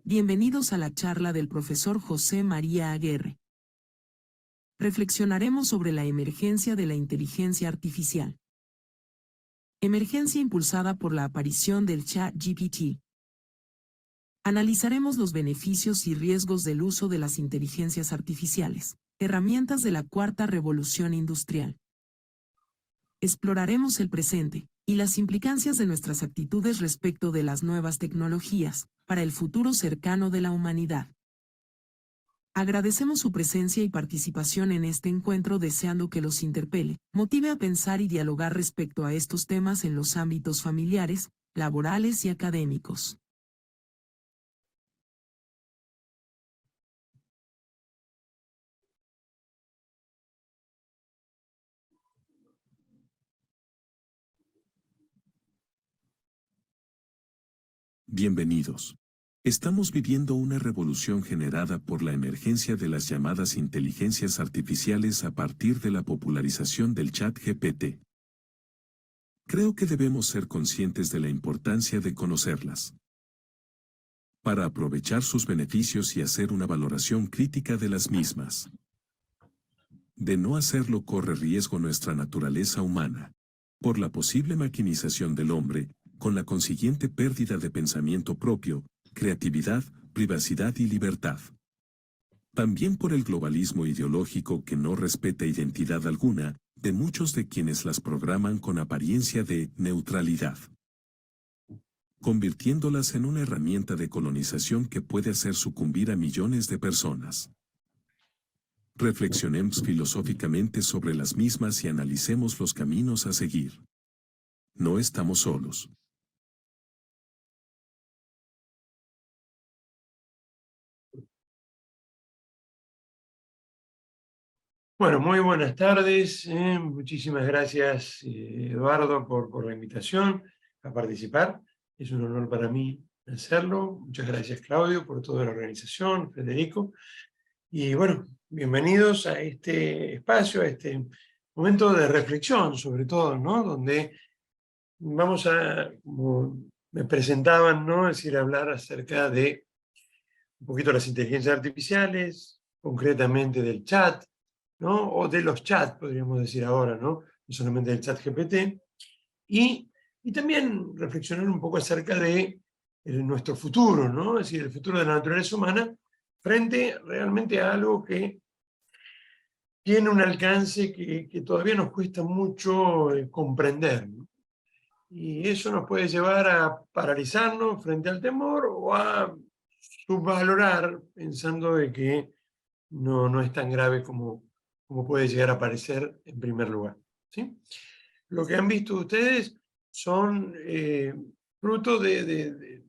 Bienvenidos a la charla del profesor José María Aguerre. Reflexionaremos sobre la emergencia de la inteligencia artificial. Emergencia impulsada por la aparición del ChatGPT. Analizaremos los beneficios y riesgos del uso de las inteligencias artificiales, herramientas de la cuarta revolución industrial. Exploraremos el presente y las implicancias de nuestras actitudes respecto de las nuevas tecnologías para el futuro cercano de la humanidad. Agradecemos su presencia y participación en este encuentro, deseando que los interpele, motive a pensar y dialogar respecto a estos temas en los ámbitos familiares, laborales y académicos. Bienvenidos. Estamos viviendo una revolución generada por la emergencia de las llamadas inteligencias artificiales a partir de la popularización del ChatGPT. Creo que debemos ser conscientes de la importancia de conocerlas, para aprovechar sus beneficios y hacer una valoración crítica de las mismas. De no hacerlo corre riesgo nuestra naturaleza humana, por la posible maquinización del hombre, con la consiguiente pérdida de pensamiento propio, creatividad, privacidad y libertad. También por el globalismo ideológico que no respeta identidad alguna, de muchos de quienes las programan con apariencia de neutralidad, convirtiéndolas en una herramienta de colonización que puede hacer sucumbir a millones de personas. Reflexionemos filosóficamente sobre las mismas y analicemos los caminos a seguir. No estamos solos. Bueno, muy buenas tardes. Muchísimas gracias, Eduardo, por la invitación a participar. Es un honor para mí hacerlo. Muchas gracias, Claudio, por toda la organización, Federico. Y bueno, bienvenidos a este espacio, a este momento de reflexión, sobre todo, ¿no? Donde vamos a, como me presentaban, ¿no? Es decir, hablar acerca de un poquito las inteligencias artificiales, concretamente del chat, ¿no? O de los chats, podríamos decir ahora, ¿no? No solamente del chat GPT, y también reflexionar un poco acerca de nuestro futuro, ¿no? Es decir, el futuro de la naturaleza humana frente realmente a algo que tiene un alcance que todavía nos cuesta mucho comprender, ¿no? Y eso nos puede llevar a paralizarnos frente al temor o a subvalorar pensando de que no es tan grave como puede llegar a parecer en primer lugar, ¿sí? Lo que han visto ustedes son fruto de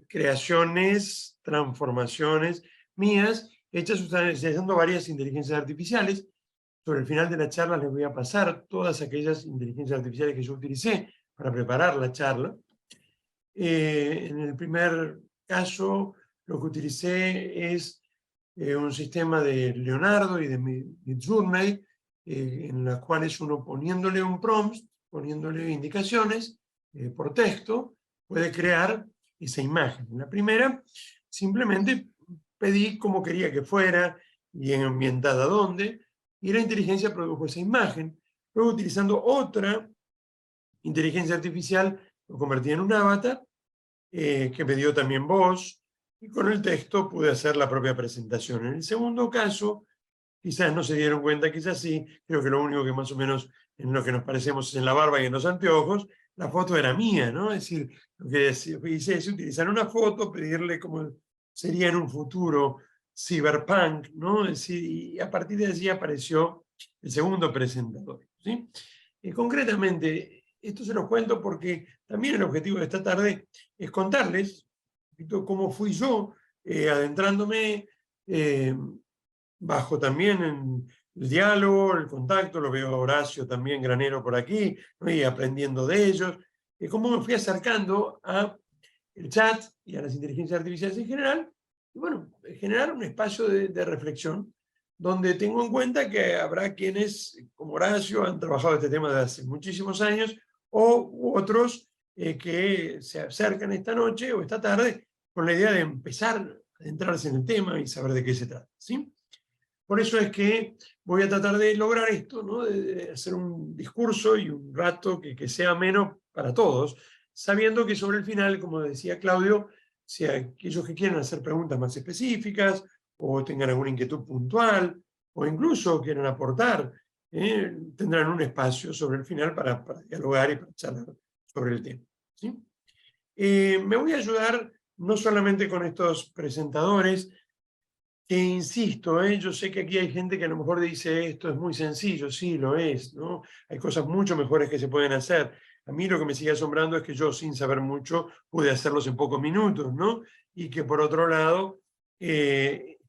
creaciones, transformaciones mías, hechas utilizando varias inteligencias artificiales. Sobre el final de la charla les voy a pasar todas aquellas inteligencias artificiales que yo utilicé para preparar la charla. En el primer caso, lo que utilicé es un sistema de Leonardo y de Midjourney, en las cuales uno poniéndole un prompt, poniéndole indicaciones por texto, puede crear esa imagen. En la primera, simplemente pedí cómo quería que fuera y ambientada dónde, y la inteligencia produjo esa imagen. Luego, utilizando otra inteligencia artificial, lo convertí en un avatar, que me dio también voz, y con el texto pude hacer la propia presentación. En el segundo caso, quizás no se dieron cuenta, quizás sí, creo que lo único que más o menos en lo que nos parecemos es en la barba y en los anteojos, la foto era mía, ¿no? Es decir, lo que hice es utilizar una foto, pedirle cómo sería en un futuro cyberpunk, ¿no? Es decir, y a partir de allí apareció el segundo presentador, ¿sí? Concretamente, esto se los cuento porque también el objetivo de esta tarde es contarles un poquito cómo fui yo adentrándome bajo también en el diálogo, el contacto, lo veo a Horacio también Granero por aquí, ¿no? Y aprendiendo de ellos, cómo me fui acercando a el chat y a las inteligencias artificiales en general, y bueno, generar un espacio de reflexión donde tengo en cuenta que habrá quienes, como Horacio, han trabajado este tema desde hace muchísimos años, o otros que se acercan esta noche o esta tarde con la idea de empezar a adentrarse en el tema y saber de qué se trata, ¿sí? Por eso es que voy a tratar de lograr esto, ¿no? De hacer un discurso y un rato que sea ameno para todos, sabiendo que sobre el final, como decía Claudio, si aquellos que quieran hacer preguntas más específicas o tengan alguna inquietud puntual o incluso quieran aportar, tendrán un espacio sobre el final para dialogar y para charlar sobre el tema, ¿sí? Me voy a ayudar no solamente con estos presentadores, que insisto, yo sé que aquí hay gente que a lo mejor dice esto es muy sencillo, sí, lo es, ¿no? Hay cosas mucho mejores que se pueden hacer. A mí lo que me sigue asombrando es que yo, sin saber mucho, pude hacerlos en pocos minutos, ¿no? Y que por otro lado,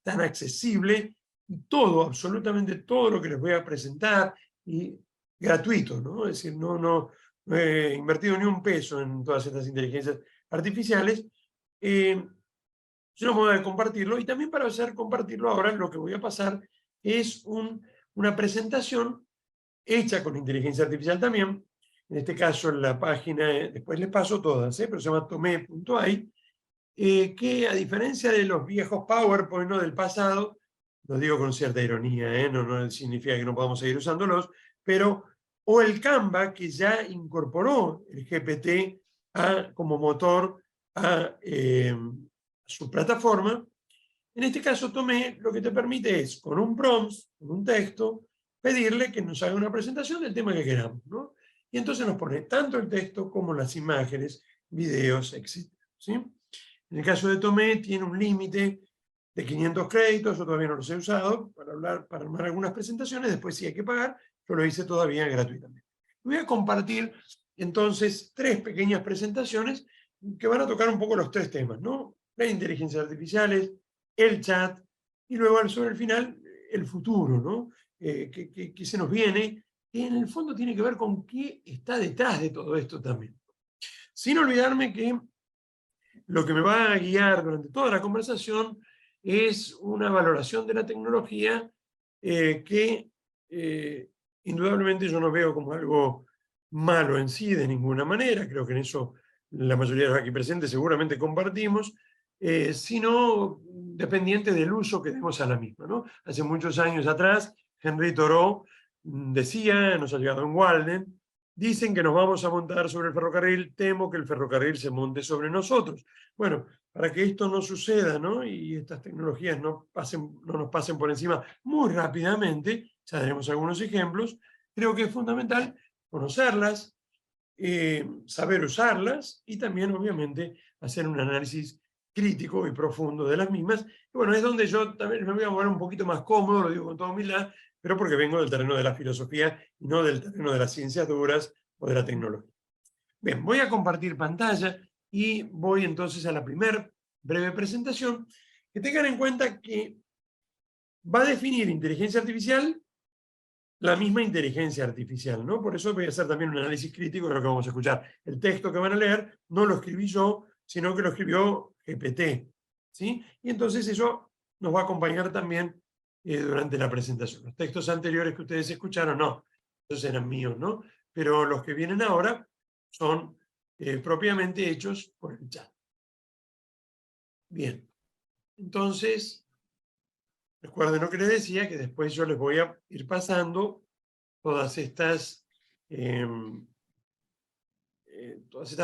tan accesible, y todo, absolutamente todo lo que les voy a presentar, y gratuito, ¿no? Es decir, no he invertido ni un peso en todas estas inteligencias artificiales. Yo no voy a compartirlo, y también para hacer compartirlo ahora lo que voy a pasar es una presentación hecha con inteligencia artificial también, en este caso en la página, después les paso todas, pero se llama tomé.ai, que a diferencia de los viejos PowerPoint, ¿no?, del pasado, lo digo con cierta ironía, no significa que no podamos seguir usándolos, pero, o el Canva, que ya incorporó el GPT como motor a su plataforma. En este caso, Tomé lo que te permite es, con un prompt, con un texto, pedirle que nos haga una presentación del tema que queramos, ¿no? Y entonces nos pone tanto el texto como las imágenes, videos, etc. ¿Sí? En el caso de Tomé, tiene un límite de 500 créditos, yo todavía no los he usado para armar algunas presentaciones, después sí hay que pagar, yo lo hice todavía gratuitamente. Voy a compartir entonces 3 pequeñas presentaciones que van a tocar un poco los 3 temas, ¿no? Las inteligencias artificiales, el chat, y luego sobre el final, el futuro, ¿no? Que se nos viene, que en el fondo tiene que ver con qué está detrás de todo esto también. Sin olvidarme que lo que me va a guiar durante toda la conversación es una valoración de la tecnología que indudablemente yo no veo como algo malo en sí de ninguna manera, creo que en eso la mayoría de los aquí presentes seguramente compartimos, sino dependiente del uso que demos a la misma, ¿no? Hace muchos años atrás, Henry Thoreau decía, nos ha llegado en Walden, dicen que nos vamos a montar sobre el ferrocarril, temo que el ferrocarril se monte sobre nosotros. Bueno, para que esto no suceda, ¿no?, y estas tecnologías no nos pasen por encima muy rápidamente, ya daremos algunos ejemplos, creo que es fundamental conocerlas, saber usarlas y también, obviamente, hacer un análisis crítico y profundo de las mismas. Y bueno, es donde yo también me voy a mover un poquito más cómodo, lo digo con toda humildad, pero porque vengo del terreno de la filosofía y no del terreno de las ciencias duras o de la tecnología. Bien, voy a compartir pantalla y voy entonces a la primera breve presentación. Que tengan en cuenta que va a definir inteligencia artificial la misma inteligencia artificial, ¿no? Por eso voy a hacer también un análisis crítico de lo que vamos a escuchar. El texto que van a leer no lo escribí yo, sino que lo escribió GPT, ¿sí? Y entonces eso nos va a acompañar también durante la presentación. Los textos anteriores que ustedes escucharon, no, esos eran míos, ¿no? Pero los que vienen ahora son propiamente hechos por el chat. Bien, entonces, recuerden lo que les decía, que después yo les voy a ir pasando todas estas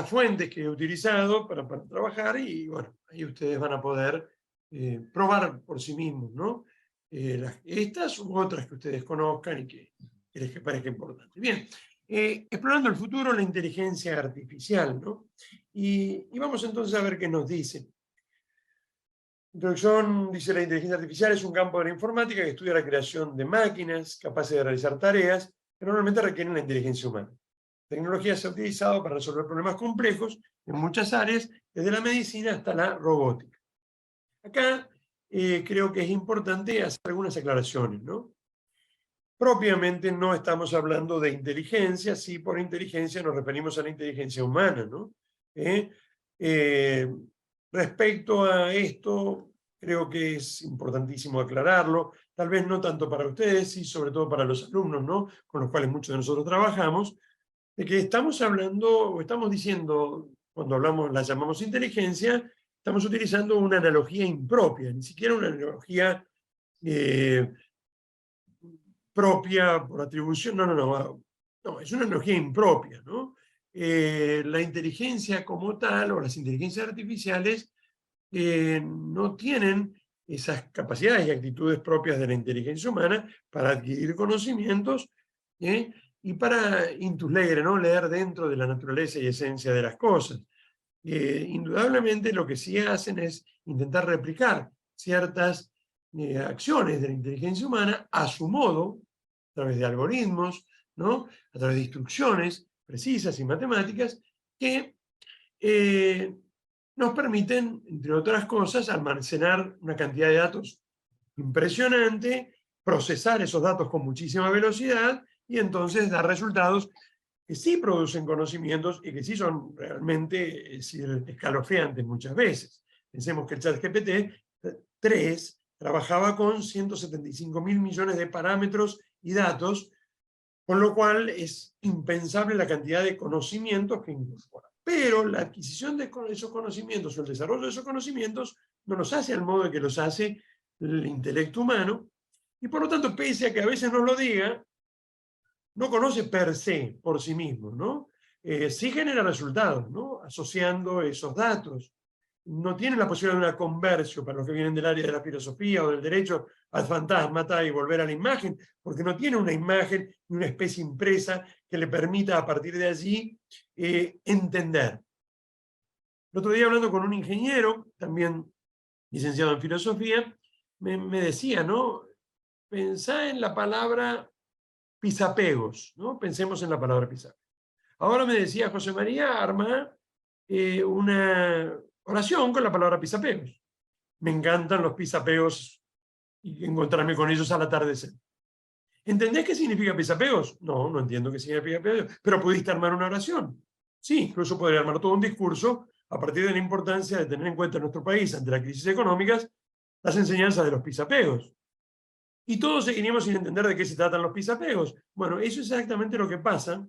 fuentes que he utilizado para trabajar, y bueno, ahí ustedes van a poder probar por sí mismos, ¿no? Estas u otras que ustedes conozcan y que les parezca importante. Bien, explorando el futuro, la inteligencia artificial, ¿no? Y vamos entonces a ver qué nos dice. Introducción, dice: la inteligencia artificial es un campo de la informática que estudia la creación de máquinas capaces de realizar tareas que normalmente requieren la inteligencia humana. La tecnología se ha utilizado para resolver problemas complejos en muchas áreas, desde la medicina hasta la robótica. Acá creo que es importante hacer algunas aclaraciones, ¿no? Propiamente no estamos hablando de inteligencia, sí, por inteligencia nos referimos a la inteligencia humana, ¿no? Respecto a esto, creo que es importantísimo aclararlo, tal vez no tanto para ustedes, sí, sobre todo para los alumnos, ¿no?, con los cuales muchos de nosotros trabajamos, de que estamos hablando, o estamos diciendo, cuando hablamos, la llamamos inteligencia, estamos utilizando una analogía impropia, ni siquiera una analogía propia por atribución, no, es una analogía impropia, ¿no? La inteligencia como tal, o las inteligencias artificiales, no tienen esas capacidades y actitudes propias de la inteligencia humana para adquirir conocimientos y para intus legere, ¿no? Leer dentro de la naturaleza y esencia de las cosas. Indudablemente lo que sí hacen es intentar replicar ciertas acciones de la inteligencia humana a su modo, a través de algoritmos, ¿no? A través de instrucciones precisas y matemáticas que nos permiten, entre otras cosas, almacenar una cantidad de datos impresionante, procesar esos datos con muchísima velocidad y entonces dar resultados que sí producen conocimientos y que sí son realmente, es decir, escalofriantes muchas veces. Pensemos que el ChatGPT-3 trabajaba con 175.000 millones de parámetros y datos, con lo cual es impensable la cantidad de conocimientos que incorpora. Pero la adquisición de esos conocimientos o el desarrollo de esos conocimientos no los hace al modo en que los hace el intelecto humano, y por lo tanto, pese a que a veces nos lo diga, no conoce per se, por sí mismo, ¿no? Sí genera resultados, ¿no? Asociando esos datos. No tiene la posibilidad de una conversión para los que vienen del área de la filosofía o del derecho ad fantasmata y volver a la imagen, porque no tiene una imagen ni una especie impresa que le permita a partir de allí entender. El otro día hablando con un ingeniero, también licenciado en filosofía, me decía, ¿no? Pensá en la palabra pisapegos, ¿no? Pensemos en la palabra pisapegos. Ahora me decía José María, arma una oración con la palabra pisapegos. Me encantan los pisapegos y encontrarme con ellos al atardecer. ¿Entendés qué significa pisapegos? No, no entiendo qué significa pisapegos, pero pudiste armar una oración. Sí, incluso podría armar todo un discurso a partir de la importancia de tener en cuenta en nuestro país, ante las crisis económicas, las enseñanzas de los pisapegos. Y todos seguiríamos sin entender de qué se tratan los pisapegos. Bueno, eso es exactamente lo que pasa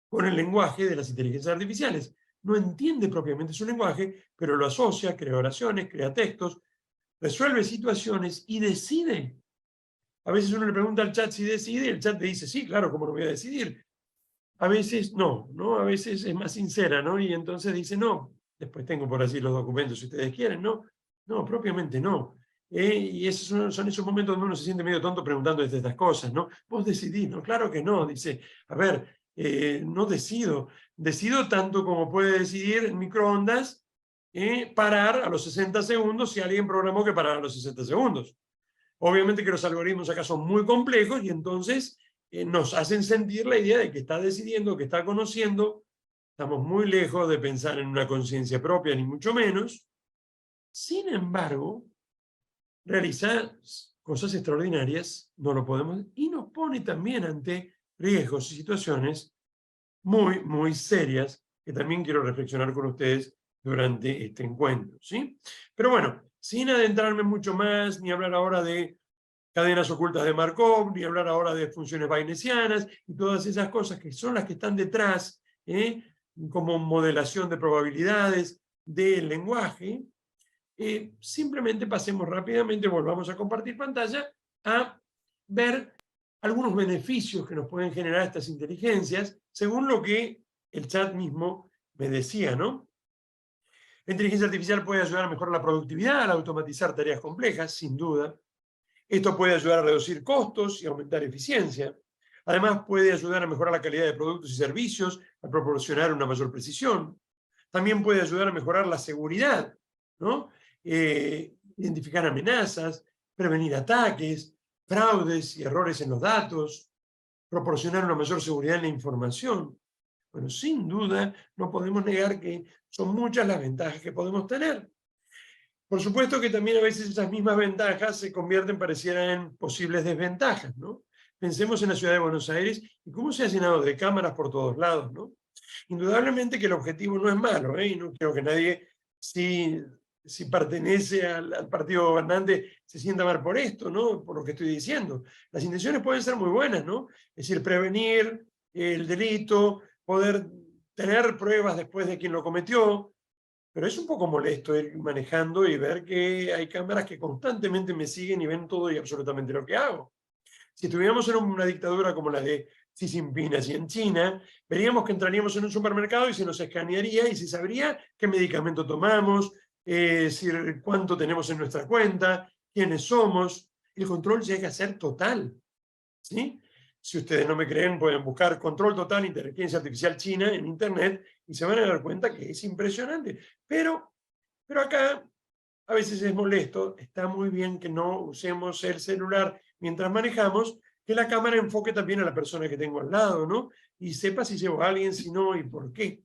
con el lenguaje de las inteligencias artificiales. No entiende propiamente su lenguaje, pero lo asocia, crea oraciones, crea textos, resuelve situaciones y decide. A veces uno le pregunta al chat si decide, y el chat te dice, sí, claro, ¿cómo lo voy a decidir? A veces no, ¿no? A veces es más sincera, ¿no? Y entonces dice, no, después tengo por así los documentos si ustedes quieren, ¿no? No, propiamente no. Y esos son esos momentos donde uno se siente medio tonto preguntando estas cosas, ¿no? Vos decidís, ¿no? Claro que no, dice, a ver, no decido. Decido tanto como puede decidir el microondas parar a los 60 segundos si alguien programó que parara a los 60 segundos. Obviamente que los algoritmos acá son muy complejos y entonces nos hacen sentir la idea de que está decidiendo, que está conociendo. Estamos muy lejos de pensar en una conciencia propia, ni mucho menos. Sin embargo, realizar cosas extraordinarias no lo podemos, y nos pone también ante riesgos y situaciones muy, muy serias que también quiero reflexionar con ustedes durante este encuentro, ¿sí? Pero bueno, sin adentrarme mucho más, ni hablar ahora de cadenas ocultas de Markov, ni hablar ahora de funciones bayesianas y todas esas cosas que son las que están detrás, como modelación de probabilidades del lenguaje, simplemente pasemos rápidamente, volvamos a compartir pantalla, a ver algunos beneficios que nos pueden generar estas inteligencias, según lo que el chat mismo me decía, ¿no? La inteligencia artificial puede ayudar a mejorar la productividad, al automatizar tareas complejas, sin duda. Esto puede ayudar a reducir costos y aumentar eficiencia. Además, puede ayudar a mejorar la calidad de productos y servicios, a proporcionar una mayor precisión. También puede ayudar a mejorar la seguridad, ¿no? Identificar amenazas, prevenir ataques, fraudes y errores en los datos, proporcionar una mayor seguridad en la información. Bueno, sin duda, no podemos negar que son muchas las ventajas que podemos tener. Por supuesto que también a veces esas mismas ventajas se convierten, pareciera, en posibles desventajas, ¿no? Pensemos en la ciudad de Buenos Aires y cómo se ha llenado de cámaras por todos lados, ¿no? Indudablemente que el objetivo no es malo, y no quiero que nadie, si pertenece al partido gobernante, se sienta mal por esto, ¿no? Por lo que estoy diciendo. Las intenciones pueden ser muy buenas, ¿no? Es decir, prevenir el delito, poder tener pruebas después de quien lo cometió, Pero es un poco molesto ir manejando y ver que hay cámaras que constantemente me siguen y ven todo y absolutamente lo que hago. Si estuviéramos en una dictadura como la de Xi Jinping así en China, veríamos que entraríamos en un supermercado y se nos escanearía y se sabría qué medicamento tomamos, cuánto tenemos en nuestra cuenta, quiénes somos. El control llega a ser total, ¿sí? Si ustedes no me creen, pueden buscar control total, inteligencia artificial china en internet y se van a dar cuenta que es impresionante. Pero acá a veces es molesto, está muy bien que no usemos el celular mientras manejamos, que la cámara enfoque también a la persona que tengo al lado, ¿no? Y sepa si llevo a alguien, si no y por qué.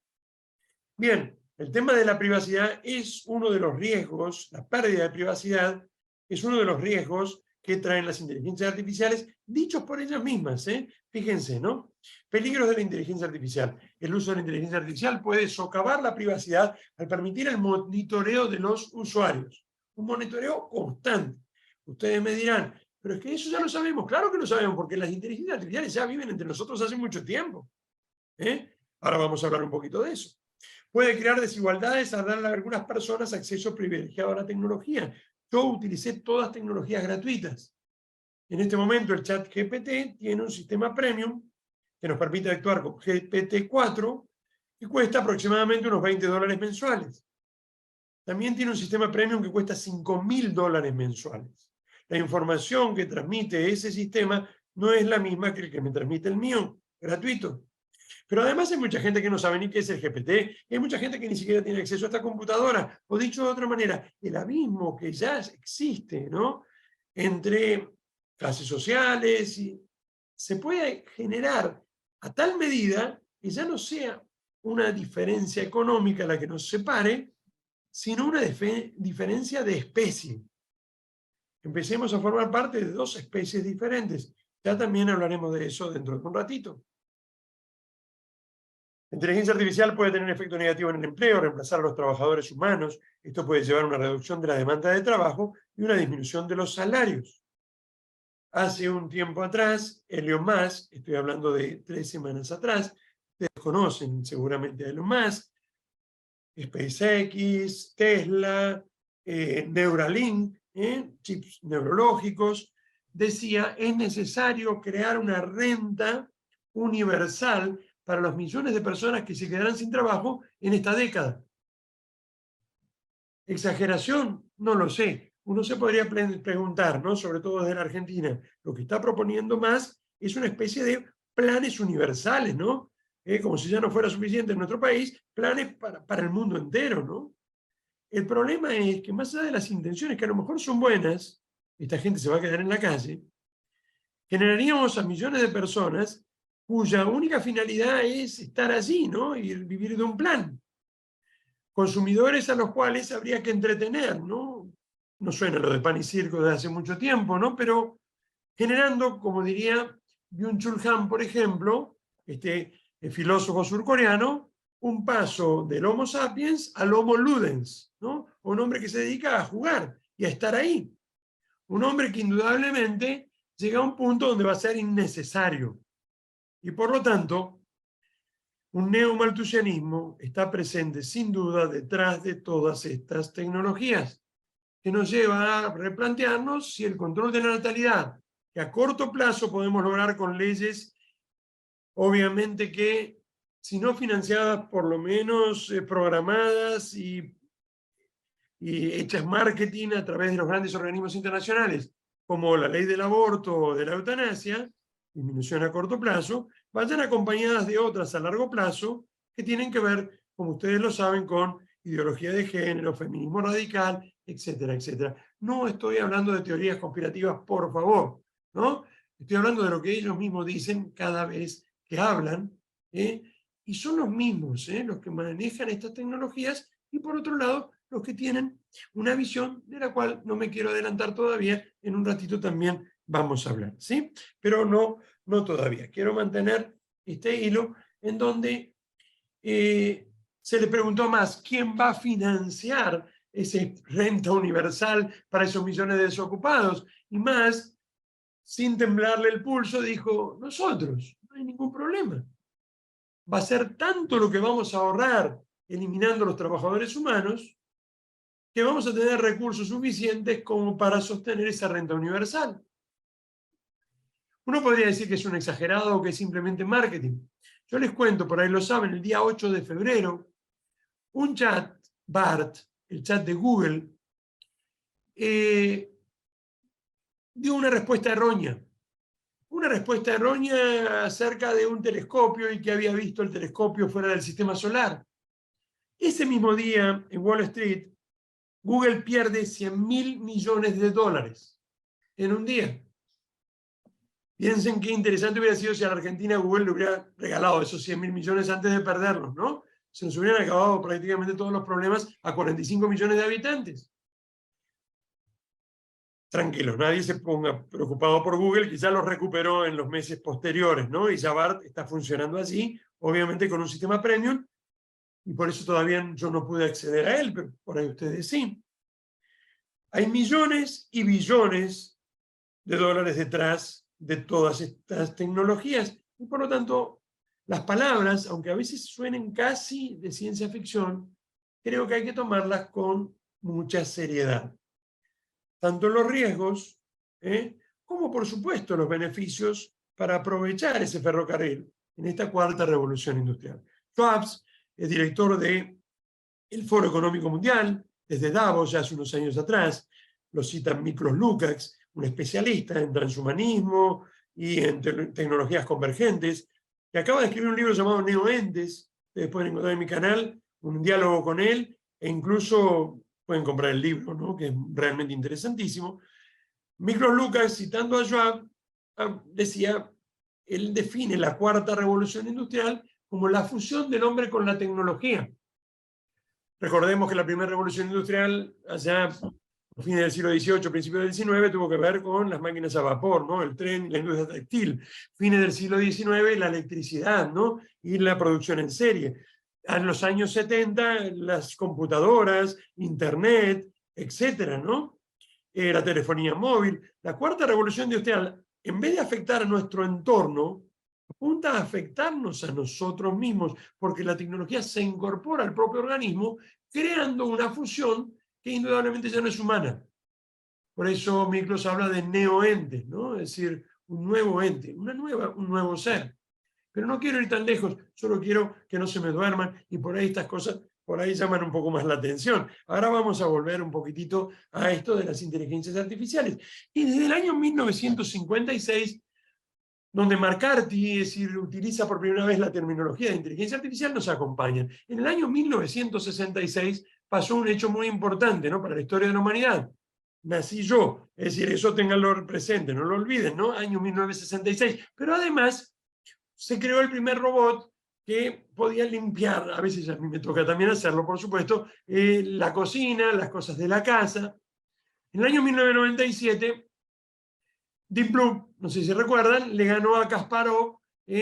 Bien, el tema de la privacidad es uno de los riesgos, la pérdida de privacidad es uno de los riesgos que traen las inteligencias artificiales, dichos por ellas mismas, ¿eh? Fíjense, ¿no? Peligros de la inteligencia artificial. El uso de la inteligencia artificial puede socavar la privacidad al permitir el monitoreo de los usuarios. Un monitoreo constante. Ustedes me dirán, pero es que eso ya lo sabemos. Claro que lo sabemos, porque las inteligencias artificiales ya viven entre nosotros hace mucho tiempo, ¿eh? Ahora vamos a hablar un poquito de eso. Puede crear desigualdades al darle a algunas personas acceso privilegiado a la tecnología. Yo utilicé todas tecnologías gratuitas. En este momento el chat GPT tiene un sistema premium que nos permite actuar con GPT-4 y cuesta aproximadamente unos $20 mensuales. También tiene un sistema premium que cuesta $5.000 mensuales. La información que transmite ese sistema no es la misma que el que me transmite el mío, gratuito. Pero además hay mucha gente que no sabe ni qué es el GPT, y hay mucha gente que ni siquiera tiene acceso a esta computadora, o dicho de otra manera, el abismo que ya existe, ¿no?, entre clases sociales, y se puede generar a tal medida que ya no sea una diferencia económica la que nos separe, sino una diferencia de especie. Empecemos a formar parte de dos especies diferentes. Ya también hablaremos de eso dentro de un ratito. La inteligencia artificial puede tener efecto negativo en el empleo, reemplazar a los trabajadores humanos. Esto puede llevar a una reducción de la demanda de trabajo y una disminución de los salarios. Hace un tiempo atrás, Elon Musk, estoy hablando de 3 semanas atrás, ustedes conocen seguramente a Elon Musk, SpaceX, Tesla, Neuralink, chips neurológicos, decía, es necesario crear una renta universal para los millones de personas que se quedarán sin trabajo en esta década. ¿Exageración? No lo sé. Uno se podría preguntar, ¿no?, sobre todo desde la Argentina, lo que está proponiendo más es una especie de planes universales, ¿no? Como si ya no fuera suficiente en nuestro país, planes para el mundo entero, ¿no? El problema es que más allá de las intenciones, que a lo mejor son buenas, esta gente se va a quedar en la calle, generaríamos a millones de personas cuya única finalidad es estar allí, ¿no?, y vivir de un plan. Consumidores a los cuales habría que entretener, ¿no? No suena lo de pan y circo desde hace mucho tiempo, ¿no? Pero generando, como diría Byung-Chul Han, por ejemplo, este filósofo surcoreano, un paso del Homo sapiens al Homo ludens, ¿no? Un hombre que se dedica a jugar y a estar ahí. Un hombre que indudablemente llega a un punto donde va a ser innecesario. Y por lo tanto, un neomalthusianismo está presente sin duda detrás de todas estas tecnologías, que nos lleva a replantearnos si el control de la natalidad, que a corto plazo podemos lograr con leyes, obviamente que, si no financiadas, por lo menos programadas y hechas marketing a través de los grandes organismos internacionales, como la ley del aborto o de la eutanasia, disminución a corto plazo, vayan acompañadas de otras a largo plazo que tienen que ver, como ustedes lo saben, con ideología de género, feminismo radical, etcétera, etcétera. No estoy hablando de teorías conspirativas, por favor, ¿no? Estoy hablando de lo que ellos mismos dicen cada vez que hablan, y son los mismos los que manejan estas tecnologías, y por otro lado, los que tienen una visión de la cual no me quiero adelantar todavía, en un ratito también vamos a hablar, ¿sí? Pero no todavía. Quiero mantener este hilo en donde se le preguntó más, ¿quién va a financiar esa renta universal para esos millones de desocupados? Y más, sin temblarle el pulso, dijo, nosotros, no hay ningún problema. Va a ser tanto lo que vamos a ahorrar eliminando los trabajadores humanos, que vamos a tener recursos suficientes como para sostener esa renta universal. Uno podría decir que es un exagerado o que es simplemente marketing. Yo les cuento, por ahí lo saben, el día 8 de febrero, un chat, BART, el chat de Google, dio una respuesta errónea. Una respuesta errónea acerca de un telescopio y que había visto el telescopio fuera del sistema solar. Ese mismo día, en Wall Street, Google pierde $100.000 millones en un día. Piensen qué interesante hubiera sido si a la Argentina Google le hubiera regalado esos 100.000 millones antes de perderlos, ¿no? Se nos hubieran acabado prácticamente todos los problemas a 45 millones de habitantes. Tranquilos, nadie se ponga preocupado por Google, quizá lo recuperó en los meses posteriores, ¿no? Y ya BART está funcionando así, obviamente con un sistema premium, y por eso todavía yo no pude acceder a él, pero por ahí ustedes sí. Hay millones y billones de dólares detrás de todas estas tecnologías, y por lo tanto, las palabras, aunque a veces suenen casi de ciencia ficción, creo que hay que tomarlas con mucha seriedad. Tanto los riesgos, como por supuesto los beneficios para aprovechar ese ferrocarril en esta cuarta revolución industrial. Schwab es director del Foro Económico Mundial, desde Davos ya hace unos años atrás, lo cita Miklos Lukács, un especialista en transhumanismo y en tecnologías convergentes, que acaba de escribir un libro llamado Neoentes, ustedes pueden encontrar en mi canal, un diálogo con él, e incluso pueden comprar el libro, ¿no? Que es realmente interesantísimo. Miklos Lukács, citando a Schwab, decía, él define la cuarta revolución industrial como la fusión del hombre con la tecnología. Recordemos que la primera revolución industrial, allá a fines del siglo XVIII, principios del XIX, tuvo que ver con las máquinas a vapor, ¿no? El tren, la industria textil. Fines del siglo XIX, la electricidad, ¿no? Y la producción en serie. En los años 70, las computadoras, internet, etcétera, ¿no? La telefonía móvil. La cuarta revolución industrial, en vez de afectar a nuestro entorno, apunta a afectarnos a nosotros mismos, porque la tecnología se incorpora al propio organismo, creando una fusión que indudablemente ya no es humana. Por eso Miklos habla de neoentes, ¿no? Es decir, un nuevo ente, un nuevo ser. Pero no quiero ir tan lejos, solo quiero que no se me duerman, y por ahí estas cosas, por ahí llaman un poco más la atención. Ahora vamos a volver un poquitito a esto de las inteligencias artificiales. Y desde el año 1956, donde McCarthy, es decir, utiliza por primera vez la terminología de inteligencia artificial, nos acompañan. En el año 1966 pasó un hecho muy importante, ¿no? Para la historia de la humanidad. Nací yo, es decir, eso tenganlo presente, no lo olviden, ¿no? Año 1966. Pero además, se creó el primer robot que podía limpiar, a veces a mí me toca también hacerlo, por supuesto, la cocina, las cosas de la casa. En el año 1997, Deep Blue, no sé si recuerdan, le ganó a Kasparov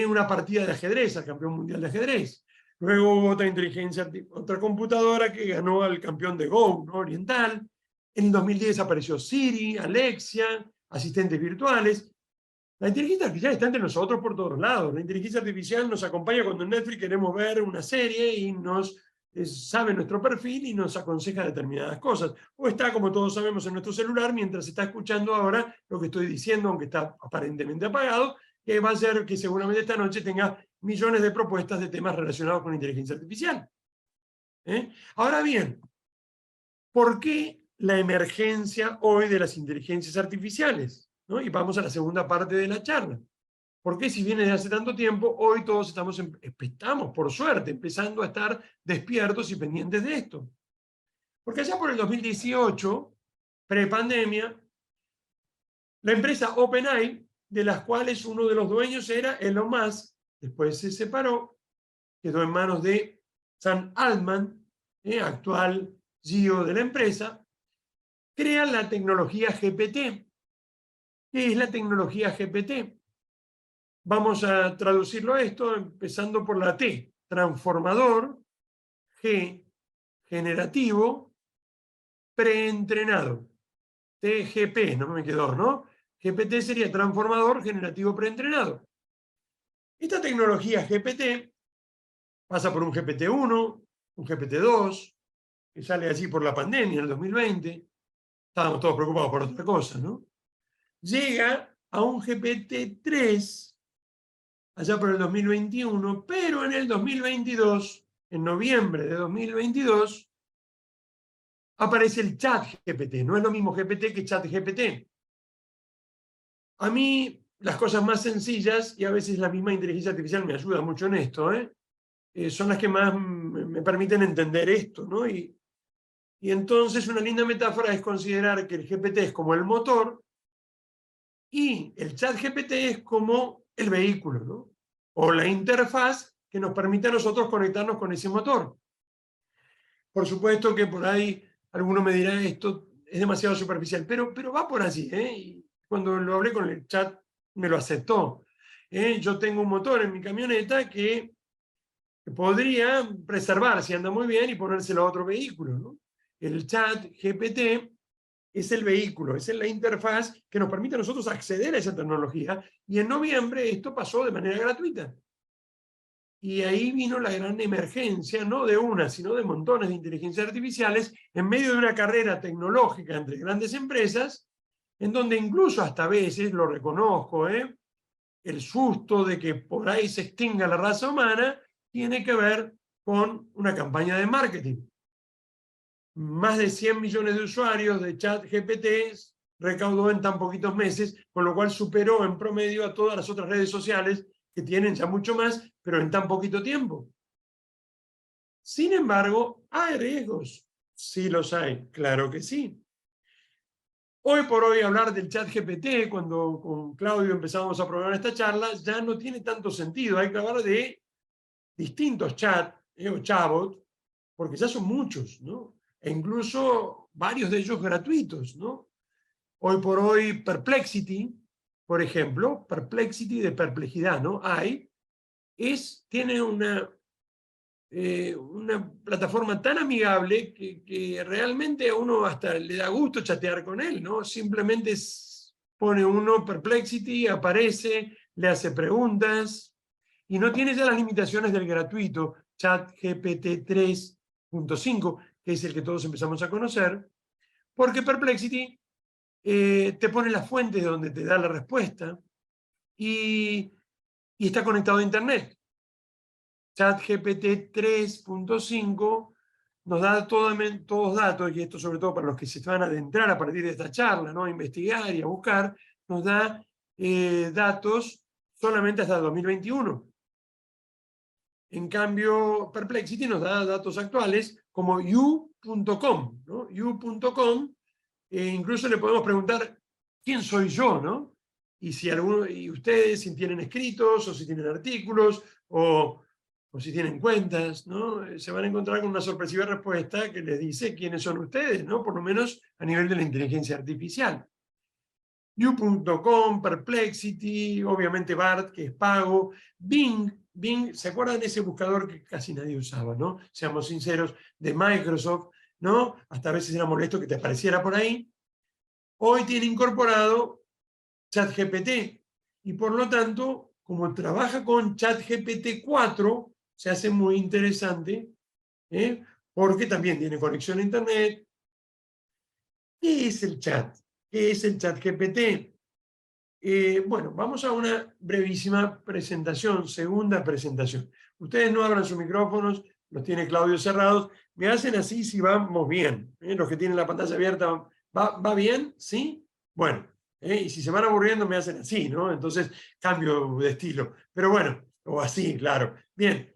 una partida de ajedrez, al campeón mundial de ajedrez. Luego hubo otra inteligencia, otra computadora que ganó al campeón de Go, ¿no? Oriental. En el 2010 apareció Siri, Alexia, asistentes virtuales. La inteligencia artificial está entre nosotros por todos lados. La inteligencia artificial nos acompaña cuando en Netflix queremos ver una serie y nos sabe nuestro perfil y nos aconseja determinadas cosas. O está, como todos sabemos, en nuestro celular mientras está escuchando ahora lo que estoy diciendo, aunque está aparentemente apagado, que va a ser que seguramente esta noche tenga millones de propuestas de temas relacionados con inteligencia artificial. Ahora bien, ¿por qué la emergencia hoy de las inteligencias artificiales? ¿No? Y vamos a la segunda parte de la charla. Porque si viene desde hace tanto tiempo, hoy todos estamos, por suerte, empezando a estar despiertos y pendientes de esto. Porque allá por el 2018, prepandemia, la empresa OpenAI, de las cuales uno de los dueños era Elon Musk, después se separó, quedó en manos de Sam Altman, actual CEO de la empresa, crea la tecnología GPT. ¿Qué es la tecnología GPT? Vamos a traducirlo a esto empezando por la T. Transformador, G, generativo, preentrenado. TGP, no me quedó, ¿no? GPT sería transformador, generativo, preentrenado. Esta tecnología GPT pasa por un GPT-1, un GPT-2, que sale allí por la pandemia en el 2020. Estábamos todos preocupados por otra cosa, ¿no? Llega a un GPT-3 allá por el 2021, pero en el 2022, en noviembre de 2022, aparece el ChatGPT. No es lo mismo GPT que ChatGPT. A mí, las cosas más sencillas, y a veces la misma inteligencia artificial me ayuda mucho en esto, son las que más me permiten entender esto, ¿no? Y entonces una linda metáfora es considerar que el GPT es como el motor y el ChatGPT es como el vehículo, ¿no? O la interfaz que nos permite a nosotros conectarnos con ese motor. Por supuesto que por ahí alguno me dirá esto es demasiado superficial, pero va por allí, Y cuando lo hablé con el chat me lo aceptó. Yo tengo un motor en mi camioneta que podría preservar si anda muy bien y ponérselo a otro vehículo, ¿no? El chat GPT es el vehículo, es la interfaz que nos permite a nosotros acceder a esa tecnología, y en noviembre esto pasó de manera gratuita. Y ahí vino la gran emergencia, no de una, sino de montones de inteligencias artificiales, en medio de una carrera tecnológica entre grandes empresas, en donde incluso hasta a veces, lo reconozco, el susto de que por ahí se extinga la raza humana, tiene que ver con una campaña de marketing. Más de 100 millones de usuarios de ChatGPT recaudó en tan poquitos meses, con lo cual superó en promedio a todas las otras redes sociales que tienen ya mucho más, pero en tan poquito tiempo. Sin embargo, ¿hay riesgos? Sí los hay, claro que sí. Hoy por hoy hablar del ChatGPT, cuando con Claudio empezamos a programar esta charla, ya no tiene tanto sentido. Hay que hablar de distintos chats o chatbots, porque ya son muchos, ¿no? E incluso varios de ellos gratuitos, ¿no? Hoy por hoy Perplexity, por ejemplo, Perplexity de perplejidad, ¿no? Tiene una plataforma tan amigable que realmente a uno hasta le da gusto chatear con él, ¿no? Simplemente pone uno Perplexity, aparece, le hace preguntas, y no tiene ya las limitaciones del gratuito ChatGPT 3.5, que es el que todos empezamos a conocer, porque Perplexity te pone la fuente de donde te da la respuesta y está conectado a Internet. ChatGPT 3.5 nos da todos datos, y esto sobre todo para los que se van a adentrar a partir de esta charla, ¿no? A investigar y a buscar, nos da datos solamente hasta 2021. En cambio, Perplexity nos da datos actuales como you.com, ¿no? You.com, incluso le podemos preguntar quién soy yo, ¿no? Y y ustedes, si tienen escritos, o si tienen artículos, o si tienen cuentas, ¿no? Se van a encontrar con una sorpresiva respuesta que les dice quiénes son ustedes, ¿no? Por lo menos a nivel de la inteligencia artificial. You.com, Perplexity, obviamente BART, que es pago, Bing, ¿se acuerdan de ese buscador que casi nadie usaba, ¿no? Seamos sinceros, de Microsoft, ¿no? Hasta a veces era molesto que te apareciera por ahí. Hoy tiene incorporado ChatGPT, y por lo tanto, como trabaja con ChatGPT 4, se hace muy interesante, porque también tiene conexión a Internet. ¿Qué es el chat? ¿Qué es el ChatGPT? Bueno, vamos a una brevísima presentación, segunda presentación. Ustedes no abran sus micrófonos, los tiene Claudio cerrados. Me hacen así si vamos bien. Los que tienen la pantalla abierta, ¿va bien? ¿Sí? Bueno, y si se van aburriendo me hacen así, ¿no? Entonces cambio de estilo. Pero bueno, o así, claro. Bien,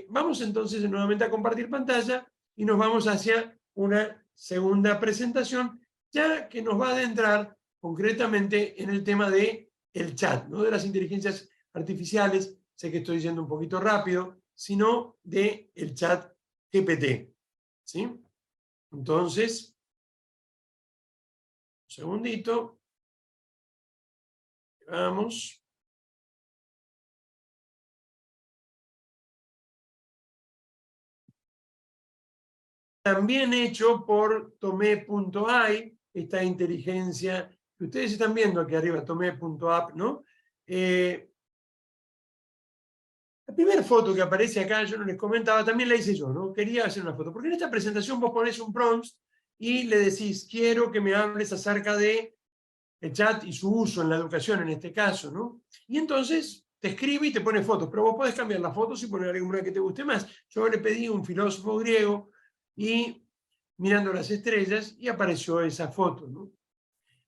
vamos entonces nuevamente a compartir pantalla y nos vamos hacia una segunda presentación, ya que nos va a adentrar concretamente en el tema del chat, no de las inteligencias artificiales, sé que estoy yendo un poquito rápido, sino del chat GPT. ¿Sí? Entonces, un segundito. Vamos. También hecho por Tomé.ai, esta inteligencia que ustedes están viendo aquí arriba, Tomé.app, ¿no? La primera foto que aparece acá, yo no les comentaba, también la hice yo, ¿no? Quería hacer una foto, porque en esta presentación vos ponés un prompt y le decís, quiero que me hables acerca de el chat y su uso en la educación en este caso, ¿no? Y entonces te escribe y te pone fotos, pero vos podés cambiar las fotos y poner alguna que te guste más. Yo le pedí un filósofo griego y mirando las estrellas y apareció esa foto, ¿no?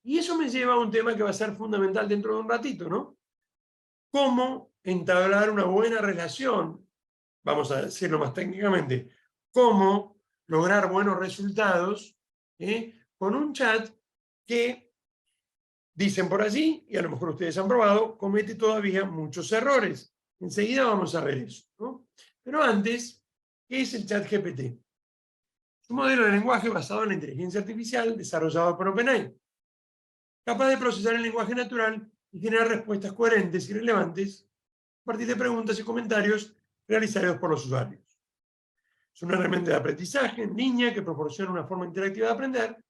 Y eso me lleva a un tema que va a ser fundamental dentro de un ratito, ¿no? Cómo entablar una buena relación, vamos a decirlo más técnicamente, cómo lograr buenos resultados con un chat que, dicen por allí, y a lo mejor ustedes han probado, comete todavía muchos errores. Enseguida vamos a ver eso, ¿no? Pero antes, ¿qué es el chat GPT? Es un modelo de lenguaje basado en la inteligencia artificial desarrollado por OpenAI, capaz de procesar el lenguaje natural y generar respuestas coherentes y relevantes a partir de preguntas y comentarios realizados por los usuarios. Es una herramienta de aprendizaje en línea que proporciona una forma interactiva de aprender.